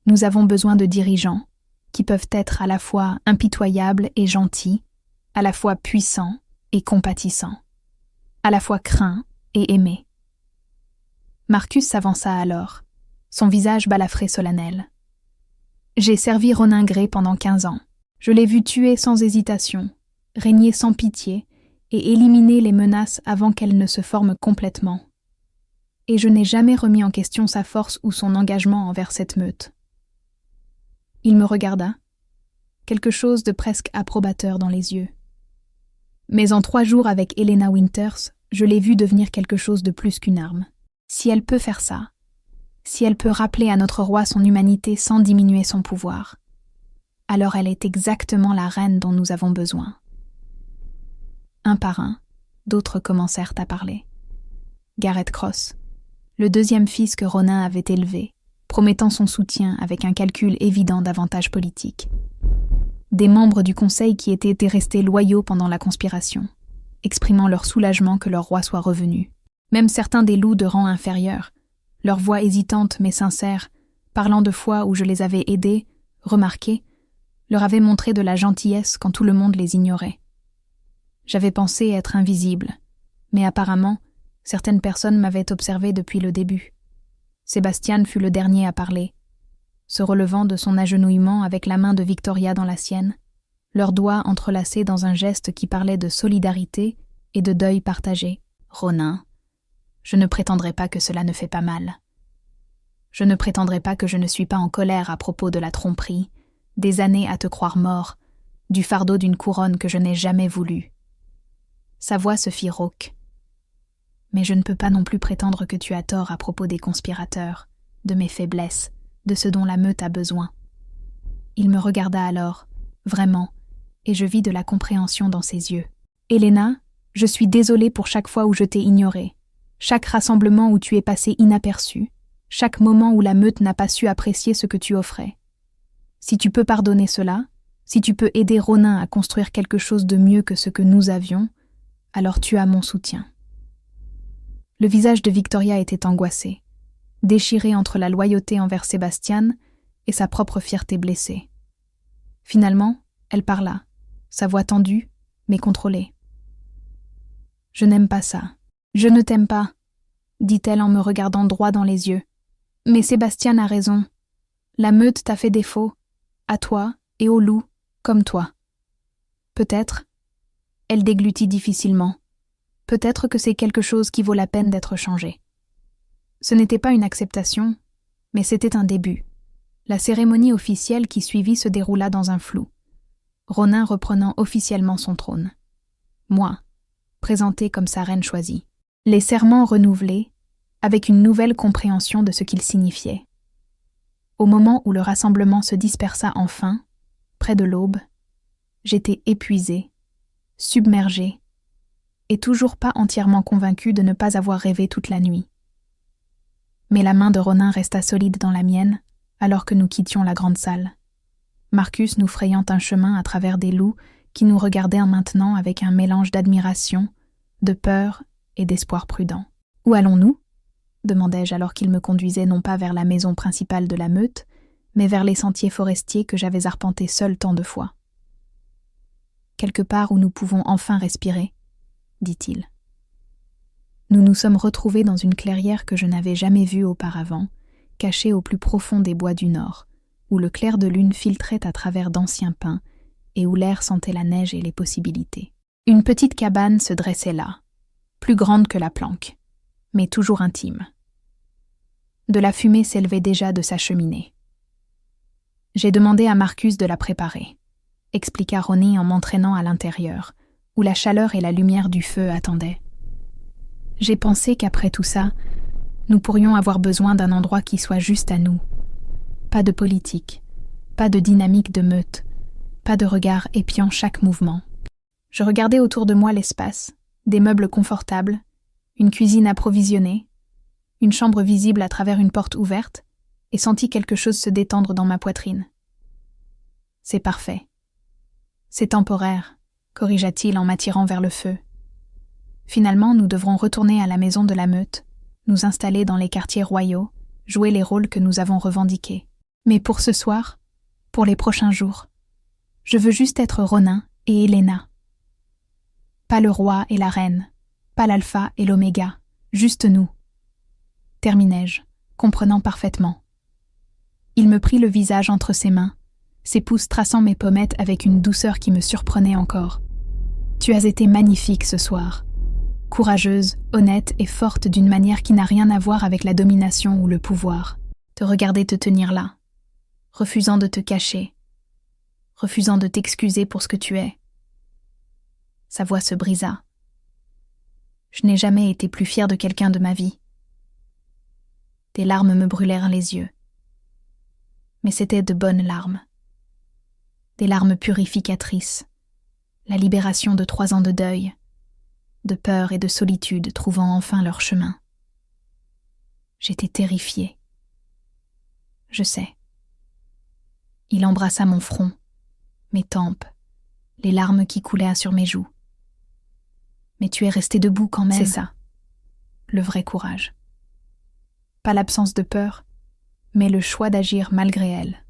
nous avons besoin de dirigeants qui peuvent être à la fois impitoyables et gentils, à la fois puissants et compatissants, à la fois craints et aimés. Marcus s'avança alors, son visage balafré solennel. J'ai servi Ronin Grey pendant 15 ans. Je l'ai vu tuer sans hésitation, régner sans pitié et éliminer les menaces avant qu'elles ne se forment complètement. et je n'ai jamais remis en question sa force ou son engagement envers cette meute. Il me regarda, quelque chose de presque approbateur dans les yeux. Mais en 3 jours avec Helena Winters, je l'ai vue devenir quelque chose de plus qu'une arme. Si elle peut faire ça, si elle peut rappeler à notre roi son humanité sans diminuer son pouvoir, alors elle est exactement la reine dont nous avons besoin. Un par un, d'autres commencèrent à parler. Gareth Cross, le 2e fils que Ronin avait élevé, promettant son soutien avec un calcul évident d'avantages politiques. Des membres du conseil qui étaient restés loyaux pendant la conspiration, exprimant leur soulagement que leur roi soit revenu. Même certains des loups de rang inférieur, leur voix hésitante mais sincère, parlant de fois où je les avais aidés, remarqués, leur avaient montré de la gentillesse quand tout le monde les ignorait. J'avais pensé être invisible, mais apparemment, certaines personnes m'avaient observé depuis le début. Sébastien fut le dernier à parler, se relevant de son agenouillement avec la main de Victoria dans la sienne, leurs doigts entrelacés dans un geste qui parlait de solidarité et de deuil partagé. « Ronin, je ne prétendrai pas que cela ne fait pas mal. Je ne prétendrai pas que je ne suis pas en colère à propos de la tromperie, des années à te croire mort, du fardeau d'une couronne que je n'ai jamais voulu. » Sa voix se fit rauque. « Mais je ne peux pas non plus prétendre que tu as tort à propos des conspirateurs, de mes faiblesses, de ce dont la meute a besoin. » Il me regarda alors, vraiment, et je vis de la compréhension dans ses yeux. « Helena, je suis désolée pour chaque fois où je t'ai ignorée, chaque rassemblement où tu es passé inaperçu, chaque moment où la meute n'a pas su apprécier ce que tu offrais. Si tu peux pardonner cela, si tu peux aider Ronin à construire quelque chose de mieux que ce que nous avions, alors tu as mon soutien. » Le visage de Victoria était angoissé, déchiré entre la loyauté envers Sébastien et sa propre fierté blessée. Finalement, elle parla, sa voix tendue, mais contrôlée. « Je n'aime pas ça. Je ne t'aime pas, » dit-elle en me regardant droit dans les yeux. « Mais Sébastien a raison. La meute t'a fait défaut, à toi et au loup, comme toi. Peut-être, » elle déglutit difficilement, « peut-être que c'est quelque chose qui vaut la peine d'être changé. » Ce n'était pas une acceptation, mais c'était un début. La cérémonie officielle qui suivit se déroula dans un flou. Ronin reprenant officiellement son trône. Moi, présentée comme sa reine choisie. Les serments renouvelés, avec une nouvelle compréhension de ce qu'ils signifiaient. Au moment où le rassemblement se dispersa enfin, près de l'aube, j'étais épuisée, submergée, et toujours pas entièrement convaincue de ne pas avoir rêvé toute la nuit. Mais la main de Ronin resta solide dans la mienne, alors que nous quittions la grande salle. Marcus nous frayant un chemin à travers des loups qui nous regardaient maintenant avec un mélange d'admiration, de peur et d'espoir prudent. « Où allons-nous » demandai-je alors qu'il me conduisait non pas vers la maison principale de la meute, mais vers les sentiers forestiers que j'avais arpentés seul tant de fois. « Quelque part où nous pouvons enfin respirer, » dit-il. Nous nous sommes retrouvés dans une clairière que je n'avais jamais vue auparavant, cachée au plus profond des bois du nord, où le clair de lune filtrait à travers d'anciens pins et où l'air sentait la neige et les possibilités. Une petite cabane se dressait là, plus grande que la planque, mais toujours intime. De la fumée s'élevait déjà de sa cheminée. J'ai demandé à Marcus de la préparer, expliqua Ronnie en m'entraînant à l'intérieur, où la chaleur et la lumière du feu attendaient. J'ai pensé qu'après tout ça, nous pourrions avoir besoin d'un endroit qui soit juste à nous. Pas de politique, pas de dynamique de meute, pas de regard épiant chaque mouvement. Je regardais autour de moi l'espace, des meubles confortables, une cuisine approvisionnée, une chambre visible à travers une porte ouverte, et sentis quelque chose se détendre dans ma poitrine. « C'est parfait. C'est temporaire, » corrigea-t-il en m'attirant vers le feu. Finalement, nous devrons retourner à la maison de la meute, nous installer dans les quartiers royaux, jouer les rôles que nous avons revendiqués. Mais pour ce soir, pour les prochains jours, je veux juste être Ronin et Helena. Pas le roi et la reine, pas l'alpha et l'oméga, juste nous. Terminai-je, comprenant parfaitement. Il me prit le visage entre ses mains, ses pouces traçant mes pommettes avec une douceur qui me surprenait encore. « Tu as été magnifique ce soir. courageuse, honnête et forte d'une manière qui n'a rien à voir avec la domination ou le pouvoir. Te regarder te tenir là, refusant de te cacher, refusant de t'excuser pour ce que tu es. Sa voix se brisa. Je n'ai jamais été plus fière de quelqu'un de ma vie. Des larmes me brûlèrent les yeux. Mais c'étaient de bonnes larmes. Des larmes purificatrices. La libération de 3 ans de deuil, de peur et de solitude trouvant enfin leur chemin. J'étais terrifiée. Je sais. Il embrassa mon front, mes tempes, les larmes qui coulaient sur mes joues. Mais tu es resté debout quand même. C'est ça, le vrai courage. Pas l'absence de peur, mais le choix d'agir malgré elle.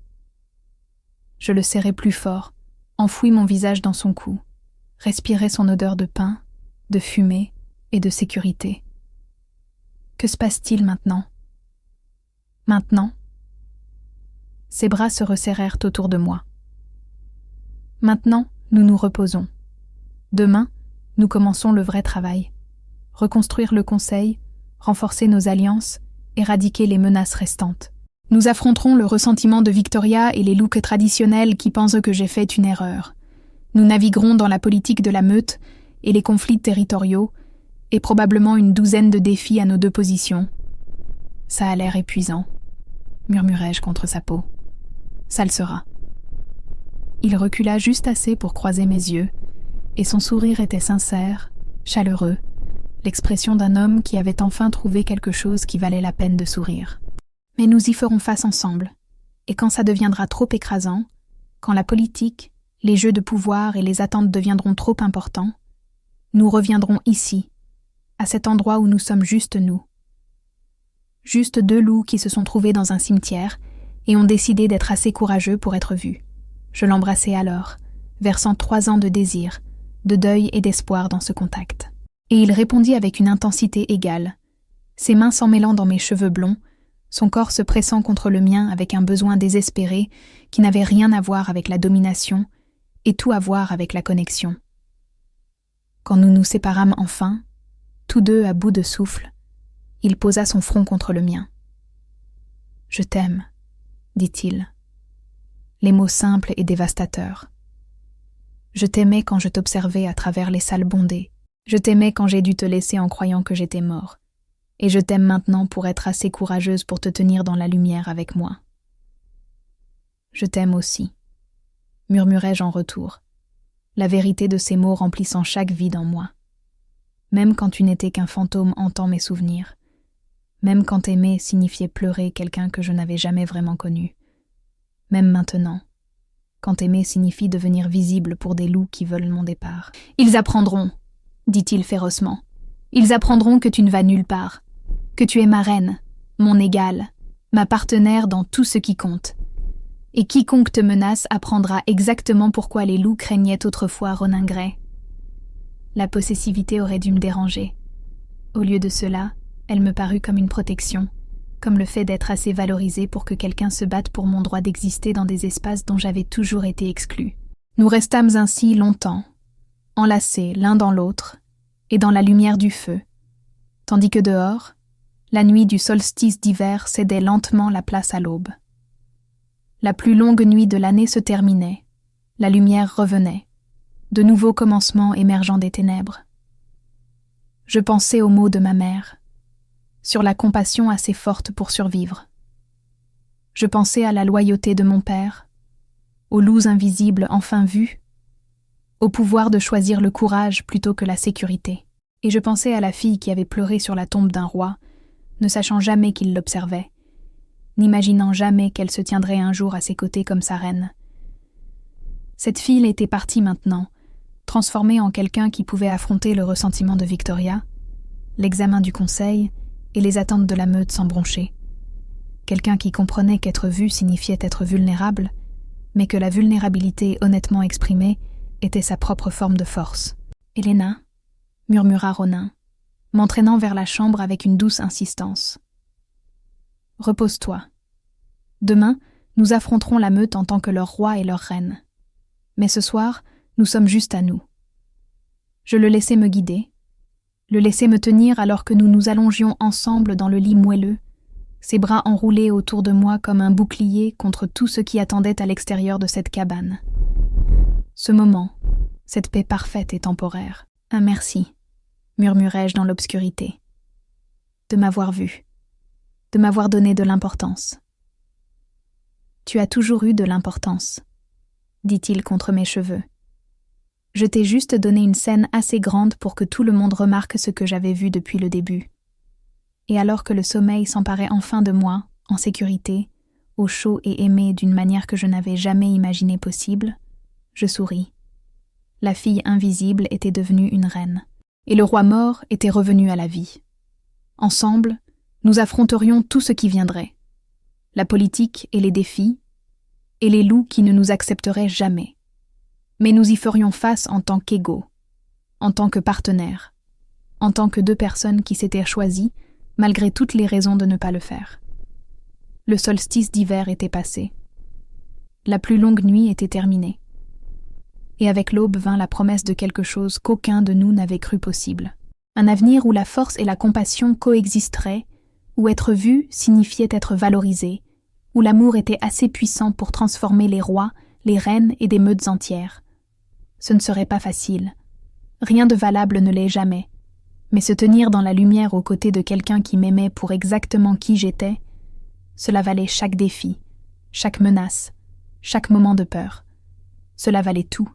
Je le serrai plus fort, enfouis mon visage dans son cou, respirai son odeur de pain, de fumée et de sécurité. Que se passe-t-il maintenant? Maintenant? Ses bras se resserrèrent autour de moi. Maintenant, nous nous reposons. Demain, nous commençons le vrai travail. Reconstruire le conseil, renforcer nos alliances, éradiquer les menaces restantes. Nous affronterons le ressentiment de Victoria et les looks traditionnels qui pensent que j'ai fait une erreur. Nous naviguerons dans la politique de la meute et les conflits territoriaux, et probablement une 12aine de défis à nos 2 positions. Ça a l'air épuisant, murmurai-je contre sa peau. Ça le sera. Il recula juste assez pour croiser mes yeux, et son sourire était sincère, chaleureux, l'expression d'un homme qui avait enfin trouvé quelque chose qui valait la peine de sourire. Mais nous y ferons face ensemble, et quand ça deviendra trop écrasant, quand la politique, les jeux de pouvoir et les attentes deviendront trop importants, nous reviendrons ici, à cet endroit où nous sommes juste nous. Juste 2 loups qui se sont trouvés dans un cimetière et ont décidé d'être assez courageux pour être vus. Je l'embrassai alors, versant 3 ans de désir, de deuil et d'espoir dans ce contact. Et il répondit avec une intensité égale, ses mains s'en mêlant dans mes cheveux blonds, son corps se pressant contre le mien avec un besoin désespéré qui n'avait rien à voir avec la domination et tout à voir avec la connexion. Quand nous nous séparâmes enfin, tous 2 à bout de souffle, il posa son front contre le mien. « Je t'aime », dit-il. Les mots simples et dévastateurs. Je t'aimais quand je t'observais à travers les salles bondées. Je t'aimais quand j'ai dû te laisser en croyant que j'étais mort. Et je t'aime maintenant pour être assez courageuse pour te tenir dans la lumière avec moi. Je t'aime aussi, murmurai-je en retour, la vérité de ces mots remplissant chaque vide en moi. Même quand tu n'étais qu'un fantôme hantant mes souvenirs, même quand aimer signifiait pleurer quelqu'un que je n'avais jamais vraiment connu, même maintenant, quand aimer signifie devenir visible pour des loups qui veulent mon départ. « Ils apprendront, » dit-il férocement. « Ils apprendront que tu ne vas nulle part, que tu es ma reine, mon égale, ma partenaire dans tout ce qui compte. Et quiconque te menace apprendra exactement pourquoi les loups craignaient autrefois Ronin Grey. » La possessivité aurait dû me déranger. Au lieu de cela, elle me parut comme une protection, comme le fait d'être assez valorisée pour que quelqu'un se batte pour mon droit d'exister dans des espaces dont j'avais toujours été exclue. Nous restâmes ainsi longtemps, enlacés l'un dans l'autre, et dans la lumière du feu, tandis que dehors, la nuit du solstice d'hiver cédait lentement la place à l'aube. La plus longue nuit de l'année se terminait, la lumière revenait, de nouveaux commencements émergeant des ténèbres. Je pensais aux mots de ma mère, sur la compassion assez forte pour survivre. Je pensais à la loyauté de mon père, aux loups invisibles enfin vus, au pouvoir de choisir le courage plutôt que la sécurité. Et je pensais à la fille qui avait pleuré sur la tombe d'un roi, ne sachant jamais qu'il l'observait, n'imaginant jamais qu'elle se tiendrait un jour à ses côtés comme sa reine. Cette fille était partie maintenant, transformée en quelqu'un qui pouvait affronter le ressentiment de Victoria, l'examen du conseil et les attentes de la meute sans broncher. Quelqu'un qui comprenait qu'être vu signifiait être vulnérable, mais que la vulnérabilité honnêtement exprimée était sa propre forme de force. « Helena » murmura Ronin, m'entraînant vers la chambre avec une douce insistance. « Repose-toi. Demain, nous affronterons la meute en tant que leur roi et leur reine. Mais ce soir, nous sommes juste à nous. » Je le laissai me guider. le laisser me tenir alors que nous nous allongions ensemble dans le lit moelleux, ses bras enroulés autour de moi comme un bouclier contre tout ce qui attendait à l'extérieur de cette cabane. Ce moment, cette paix parfaite et temporaire. Un merci, murmurai-je dans l'obscurité. De m'avoir vu, de m'avoir donné de l'importance. Tu as toujours eu de l'importance, dit-il contre mes cheveux. Je t'ai juste donné une scène assez grande pour que tout le monde remarque ce que j'avais vu depuis le début. Et alors que le sommeil s'emparait enfin de moi, en sécurité, au chaud et aimé d'une manière que je n'avais jamais imaginée possible, je souris. La fille invisible était devenue une reine, et le roi mort était revenu à la vie. Ensemble, nous affronterions tout ce qui viendrait, la politique et les défis, et les loups qui ne nous accepteraient jamais. Mais nous y ferions face en tant qu'égaux, en tant que partenaires, en tant que deux personnes qui s'étaient choisies, malgré toutes les raisons de ne pas le faire. Le solstice d'hiver était passé. La plus longue nuit était terminée. Et avec l'aube vint la promesse de quelque chose qu'aucun de nous n'avait cru possible. Un avenir où la force et la compassion coexisteraient, où être vu signifiait être valorisé, où l'amour était assez puissant pour transformer les rois, les reines et des meutes entières. Ce ne serait pas facile. Rien de valable ne l'est jamais. Mais se tenir dans la lumière aux côtés de quelqu'un qui m'aimait pour exactement qui j'étais, cela valait chaque défi, chaque menace, chaque moment de peur. Cela valait tout.